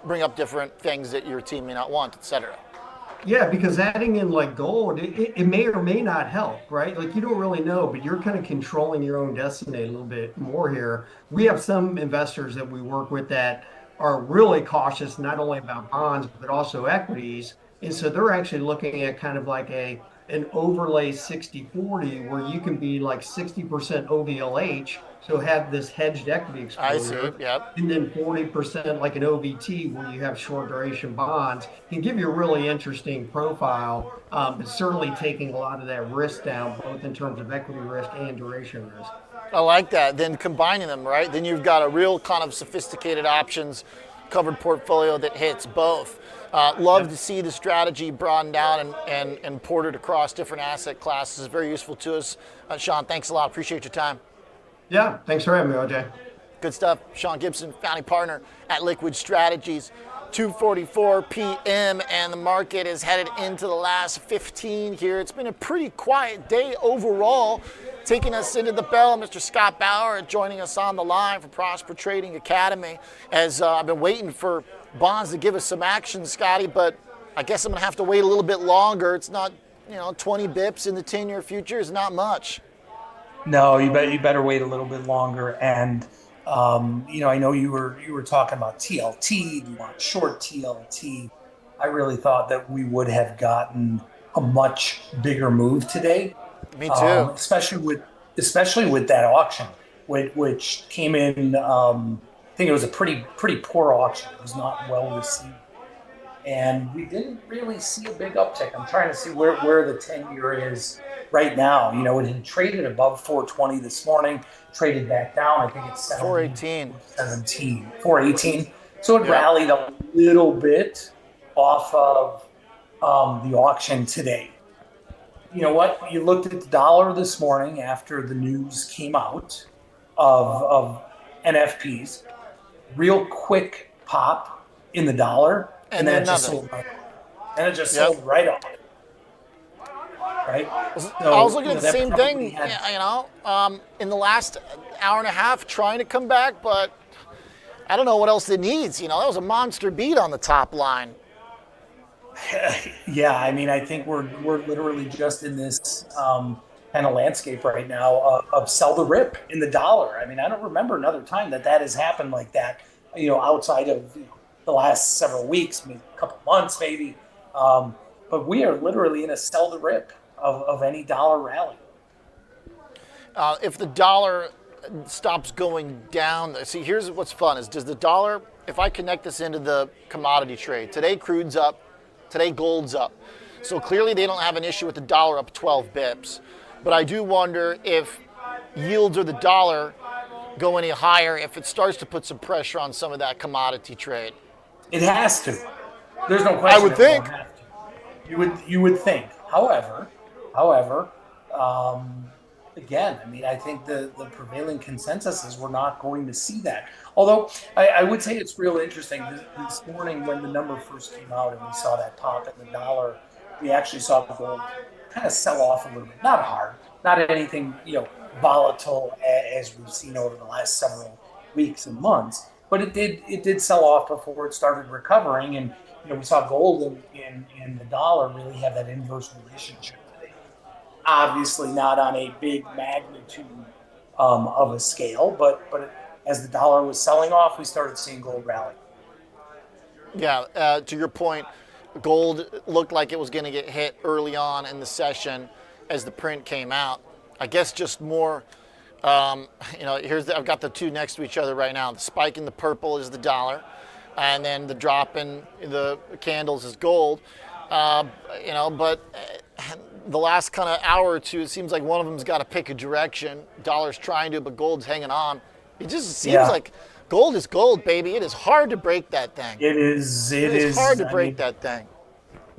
Speaker 1: bring up different things that your team may not want, et cetera.
Speaker 6: Yeah, because adding in like gold, it may or may not help, right? Like you don't really know, but you're kind of controlling your own destiny a little bit more here. We have some investors that we work with that are really cautious, not only about bonds, but also equities. And so they're actually looking at kind of like an overlay 60-40 where you can be like 60% OVLH, so have this hedged equity exposure.
Speaker 1: I see, yep.
Speaker 6: And then 40% like an OVT where you have short duration bonds can give you a really interesting profile. It's certainly taking a lot of that risk down, both in terms of equity risk and duration risk.
Speaker 1: I like that. Then combining them, right? Then you've got a real kind of sophisticated options covered portfolio that hits both. Love to see the strategy broadened out and ported across different asset classes. It's very useful to us. Shawn, thanks a lot. Appreciate your time.
Speaker 6: Yeah, thanks for having me, OJ.
Speaker 1: Good stuff. Shawn Gibson, founding partner at Liquid Strategies. 2:44 p.m. and the market is headed into the last 15 here. It's been a pretty quiet day overall. Taking us into the bell, Mr. Scott Bauer joining us on the line for Prosper Trading Academy. As I've been waiting for bonds to give us some action, Scotty, but I guess I'm going to have to wait a little bit longer. It's not, 20 bips in the 10-year future is not much.
Speaker 7: No, you better wait a little bit longer. And I know you were talking about TLT. You want short TLT. I really thought that we would have gotten a much bigger move today.
Speaker 1: Me too.
Speaker 7: Especially with that auction, which came in. I think it was a pretty poor auction. It was not well received, and we didn't really see a big uptick. I'm trying to see where the 10-year is right now. You know, it had traded above 420 this morning, traded back down. I think it's
Speaker 1: 418.
Speaker 7: 418. So it rallied a little bit off of the auction today. You know what? You looked at the dollar this morning after the news came out of NFPs. Real quick pop in the dollar, and then it just sold right off. And it just sold right off. Right?
Speaker 1: So, I was looking at the same thing, in the last hour and a half, trying to come back, but I don't know what else it needs. That was a monster beat on the top line.
Speaker 7: Yeah, I mean, I think we're literally just in this kind of landscape right now of sell the rip in the dollar. I mean, I don't remember another time that has happened like that, outside of the last several weeks, maybe a couple months, maybe. But we are literally in a sell the rip of any dollar rally.
Speaker 1: If the dollar stops going down, see, here's what's fun is does the dollar, if I connect this into the commodity trade, today crude's up, today gold's up. So clearly they don't have an issue with the dollar up 12 bips. But I do wonder if yields or the dollar go any higher, if it starts to put some pressure on some of that commodity trade.
Speaker 7: It has to. There's no question.
Speaker 1: I would think.
Speaker 7: You would think. However, again, I mean, I think the prevailing consensus is we're not going to see that. Although I would say it's real interesting. This morning when the number first came out and we saw that pop in the dollar, we actually saw the gold kind of sell off a little bit. Not hard, not anything, volatile as we've seen over the last several weeks and months. But it did sell off before it started recovering. And, we saw gold and the dollar really have that inverse relationship today. Obviously not on a big magnitude of a scale, but as the dollar was selling off, we started seeing gold rally.
Speaker 1: Yeah, to your point, gold looked like it was going to get hit early on in the session as the print came out. I guess just more, I've got the two next to each other right now. The spike in the purple is the dollar, and then the drop in the candles is gold. But the last kind of hour or two, it seems like one of them's got to pick a direction. Dollar's trying to, but gold's hanging on. It just seems like gold is gold, baby. It is hard to break that thing.
Speaker 7: It is
Speaker 1: hard to break that thing.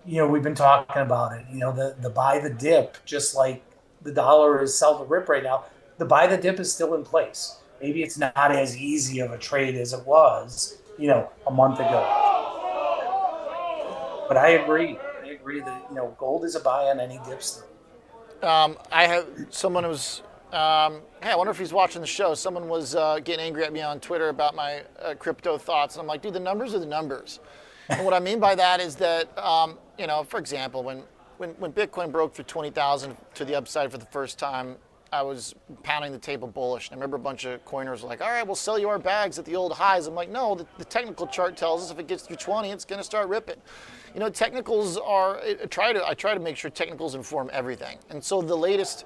Speaker 7: We've been talking about it. The buy the dip, just like the dollar is sell the rip right now. The buy the dip is still in place. Maybe it's not as easy of a trade as it was, a month ago. But I agree that gold is a buy on any dips.
Speaker 1: I have someone who's. I wonder if he's watching the show. Someone was getting angry at me on Twitter about my crypto thoughts. And I'm like, dude, the numbers are the numbers. And what I mean by that is that, for example, when Bitcoin broke through 20,000 to the upside for the first time, I was pounding the table bullish. And I remember a bunch of coiners were like, all right, we'll sell you our bags at the old highs. I'm like, no, the technical chart tells us if it gets through 20, it's going to start ripping. Technicals I try to make sure technicals inform everything. And so the latest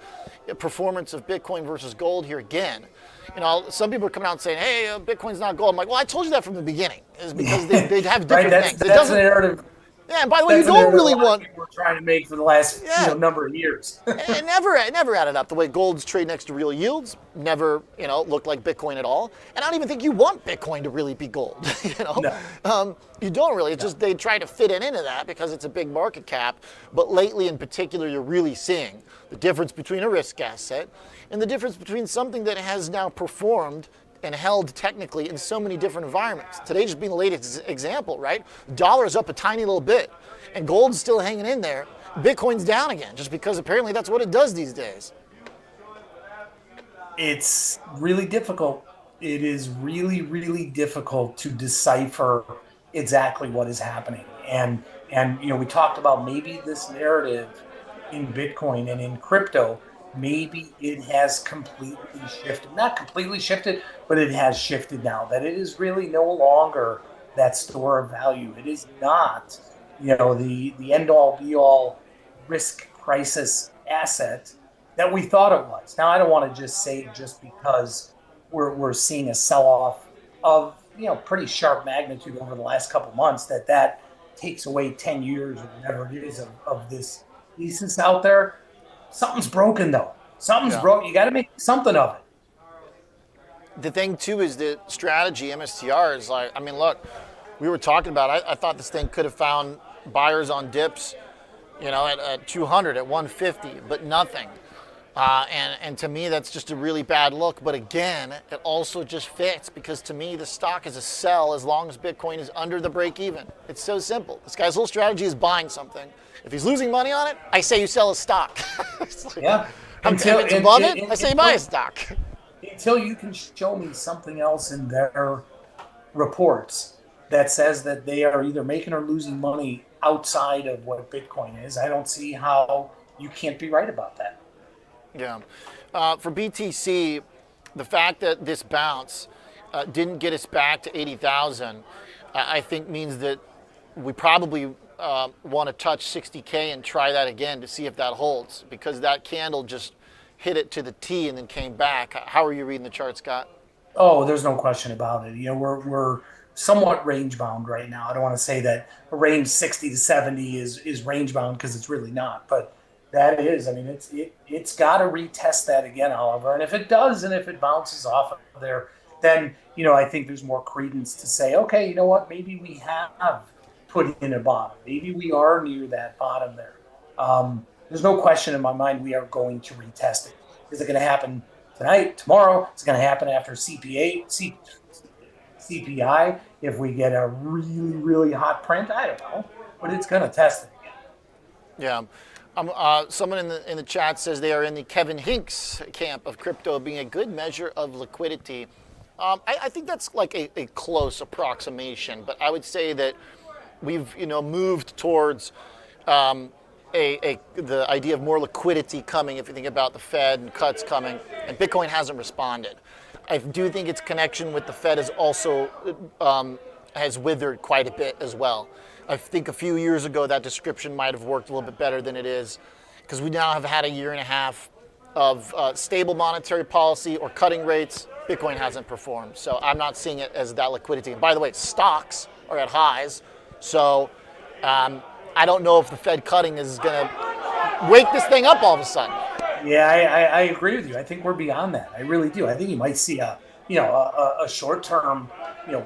Speaker 1: performance of Bitcoin versus gold here again, some people are coming out and saying, hey, Bitcoin's not gold. I'm like, well, I told you that from the beginning. It's because they have different things.
Speaker 7: That's the narrative.
Speaker 1: Yeah, and by the way, you don't really want.
Speaker 7: We're trying to make for the last number of years.
Speaker 1: It never added up. The way gold's trade next to real yields never looked like Bitcoin at all. And I don't even think you want Bitcoin to really be gold.
Speaker 7: No.
Speaker 1: You don't really. It's just they try to fit it into that because it's a big market cap. But lately, in particular, you're really seeing the difference between a risk asset and the difference between something that has now performed and held technically in so many different environments. Today just being the latest example, right? Dollar's up a tiny little bit and gold's still hanging in there. Bitcoin's down again just because apparently that's what it does these days.
Speaker 7: It's really difficult. It is really, really difficult to decipher exactly what is happening. And we talked about maybe this narrative in Bitcoin and in crypto, maybe it has completely shifted. Not completely shifted, but it has shifted now. That it is really no longer that store of value. It is not, the end-all, be-all risk crisis asset that we thought it was. Now, I don't want to just say just because we're seeing a sell-off of pretty sharp magnitude over the last couple of months that takes away 10 years or whatever it is of this thesis out there. Something's broken, though. Something's broken. You got to make something of it.
Speaker 1: The thing, too, is the strategy, MSTR, is like, I mean, look, we were talking about, I thought this thing could have found buyers on dips, at 200, at 150, but nothing. And to me, that's just a really bad look. But again, it also just fits because to me, the stock is a sell as long as Bitcoin is under the break even. It's so simple. This guy's whole strategy is buying something. If he's losing money on it, I say you sell a stock.
Speaker 7: Yeah.
Speaker 1: Until it's above it, I say buy a stock.
Speaker 7: Until you can show me something else in their reports that says that they are either making or losing money outside of what Bitcoin is, I don't see how you can't be right about that.
Speaker 1: Yeah. For BTC, the fact that this bounce didn't get us back to 80,000, I think means that we probably want to touch 60K and try that again to see if that holds, because that candle just hit it to the T and then came back. How are you reading the chart, Scott?
Speaker 7: Oh, there's no question about it. We're somewhat range bound right now. I don't want to say that a range 60 to 70 is range bound because it's really not, but that is. I mean, it's got to retest that again, Oliver. And if it does, and if it bounces off of there, then I think there's more credence to say, okay, you know what? Maybe we have put in a bottom. Maybe we are near that bottom there. There's no question in my mind we are going to retest it. Is it going to happen tonight, tomorrow? It's going to happen after CPI. If we get a really, really hot print, I don't know, but it's going to test it again.
Speaker 1: Yeah. Someone in the chat says they are in the Kevin Hinks camp of crypto being a good measure of liquidity. I think that's like a close approximation, but I would say that we've moved towards the idea of more liquidity coming. If you think about the Fed and cuts coming, and Bitcoin hasn't responded. I do think its connection with the Fed is also has withered quite a bit as well. I think a few years ago that description might have worked a little bit better than it is, because we now have had a year and a half of stable monetary policy or cutting rates. Bitcoin hasn't performed, so I'm not seeing it as that liquidity. And by the way, stocks are at highs, so I don't know if the Fed cutting is going to wake this thing up all of a sudden.
Speaker 7: Yeah, I agree with you. I think we're beyond that. I really do. I think you might see a short-term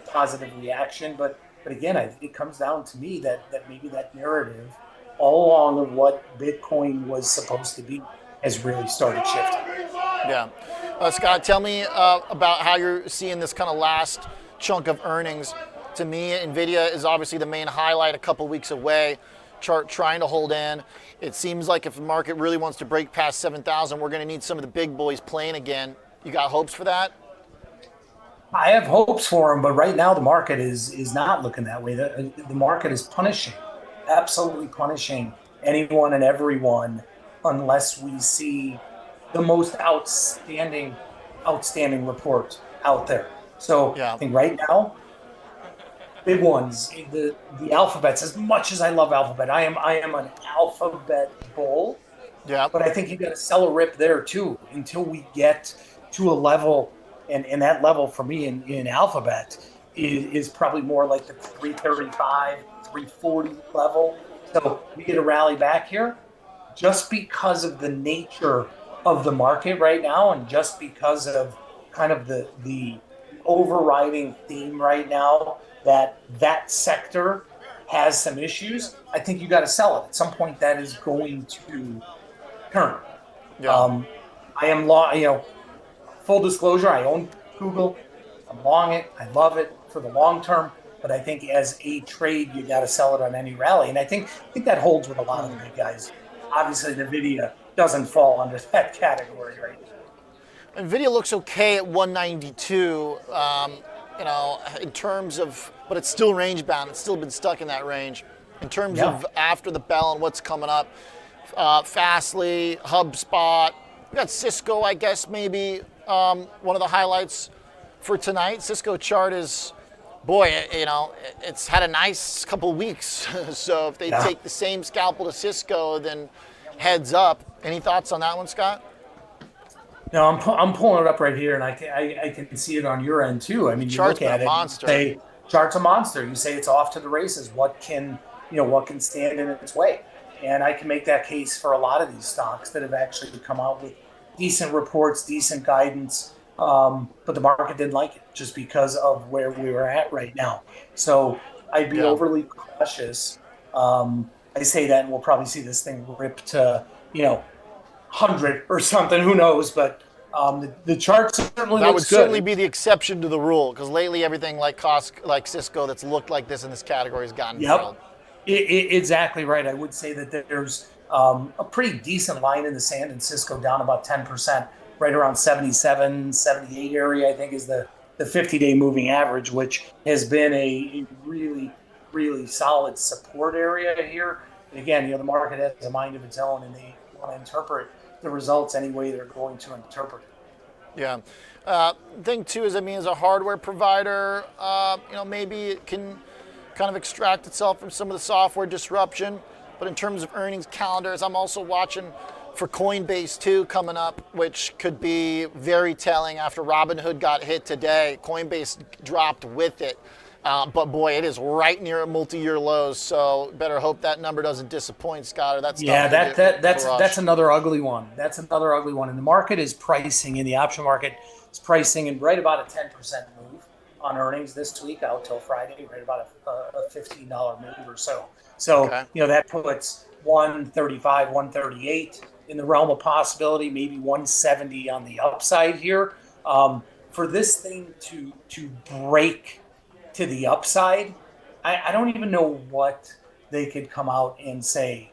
Speaker 7: positive reaction, but again, it comes down to me that maybe that narrative all along of what Bitcoin was supposed to be has really started shifting.
Speaker 1: Yeah. Scott, tell me about how you're seeing this kind of last chunk of earnings. To me, NVIDIA is obviously the main highlight, a couple weeks away. Chart trying to hold in. It seems like if the market really wants to break past 7,000, we're going to need some of the big boys playing again. You got hopes for that?
Speaker 7: I have hopes for them, but right now the market is not looking that way. The market is punishing, absolutely punishing anyone and everyone unless we see the most outstanding report out there. So yeah. I think right now, big ones, the alphabets. As much as I love Alphabet, I am an Alphabet bull.
Speaker 1: Yeah.
Speaker 7: But I think you got to sell a rip there too until we get to a level, and that level for me in Alphabet is probably more like the 335, 340 level. So we get a rally back here, just because of the nature of the market right now, and just because of kind of the overriding theme right now that sector has some issues. I think you got to sell it at some point. That is going to turn. Yeah. I am long. Full disclosure, I own Google. I'm long it. I love it for the long term. But I think as a trade, you got to sell it on any rally, and I think that holds with a lot of the big guys. Obviously, NVIDIA doesn't fall under that category right now.
Speaker 1: NVIDIA looks okay at 192. In terms of, but it's still range bound. It's still been stuck in that range. In terms of after the bell and what's coming up, Fastly, HubSpot, we got Cisco, I guess, maybe one of the highlights for tonight. Cisco chart is, it's had a nice couple weeks. So if they take the same scalpel to Cisco, then heads up. Any thoughts on that one, Scott?
Speaker 7: No, I'm pulling it up right here, and I can see it on your end too. I mean, you look at it,
Speaker 1: monster.
Speaker 7: You say chart's a monster. You say it's off to the races. What can stand in its way? And I can make that case for a lot of these stocks that have actually come out with decent reports, decent guidance, but the market didn't like it just because of where we were at right now. So I'd be overly cautious. I say that, and we'll probably see this thing rip to 100 or something. Who knows? But the chart certainly
Speaker 1: that
Speaker 7: looks
Speaker 1: would
Speaker 7: good.
Speaker 1: certainly be the exception to the rule, because lately everything like Cisco that's looked like this in this category has gotten drilled.
Speaker 7: Exactly right. I would say that there's a pretty decent line in the sand, and Cisco down about 10%, right around 77, 78 area, I think is the 50-day moving average, which has been a really, really solid support area here. And again, the market has a mind of its own, and they want to interpret the results any way they're going to interpret it.
Speaker 1: Yeah. Thing too is, as a hardware provider, maybe it can kind of extract itself from some of the software disruption. But in terms of earnings calendars, I'm also watching for Coinbase too coming up, which could be very telling after Robinhood got hit today. Coinbase dropped with it. But boy, it is right near multi-year lows, so better hope that number doesn't disappoint, Scott. Or that's
Speaker 7: that's another ugly one. That's another ugly one. And the market is pricing in the option market is pricing in right about a 10% move on earnings this week out till Friday, right about a $15 move or so. So that puts 135, 138 in the realm of possibility, maybe 170 on the upside here. For this thing to break to the upside, I don't even know what they could come out and say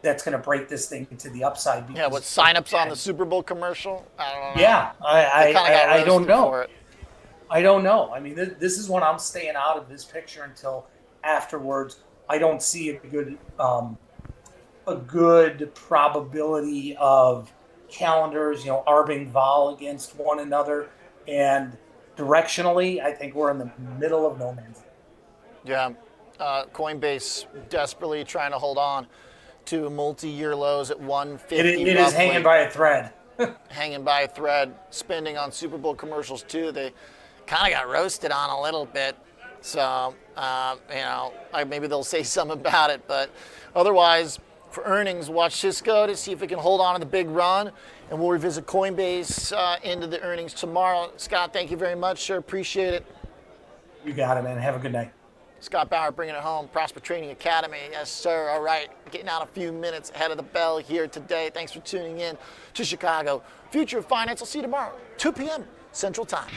Speaker 7: that's going to break this thing to the upside.
Speaker 1: Yeah, what signups on the Super Bowl commercial? I don't know.
Speaker 7: Yeah, I don't know. I don't know. This is when I'm staying out of this picture until afterwards. I don't see a good probability of calendars, arbing vol against one another, and directionally, I think we're in the middle of no man's land.
Speaker 1: Yeah, Coinbase desperately trying to hold on to multi-year lows at 150.
Speaker 7: It is hanging by a thread.
Speaker 1: Hanging by a thread, spending on Super Bowl commercials too. They kind of got roasted on a little bit. So, maybe they'll say something about it. But otherwise, for earnings, watch Cisco to see if it can hold on to the big run. And we'll revisit Coinbase into the earnings tomorrow. Scott, thank you very much, sir. Appreciate it.
Speaker 7: You got it, man. Have a good night.
Speaker 1: Scott Bauer bringing it home, Prosper Trading Academy. Yes, sir. All right. Getting out a few minutes ahead of the bell here today. Thanks for tuning in to Chicago Future of Finance. I'll see you tomorrow, 2 p.m. Central Time.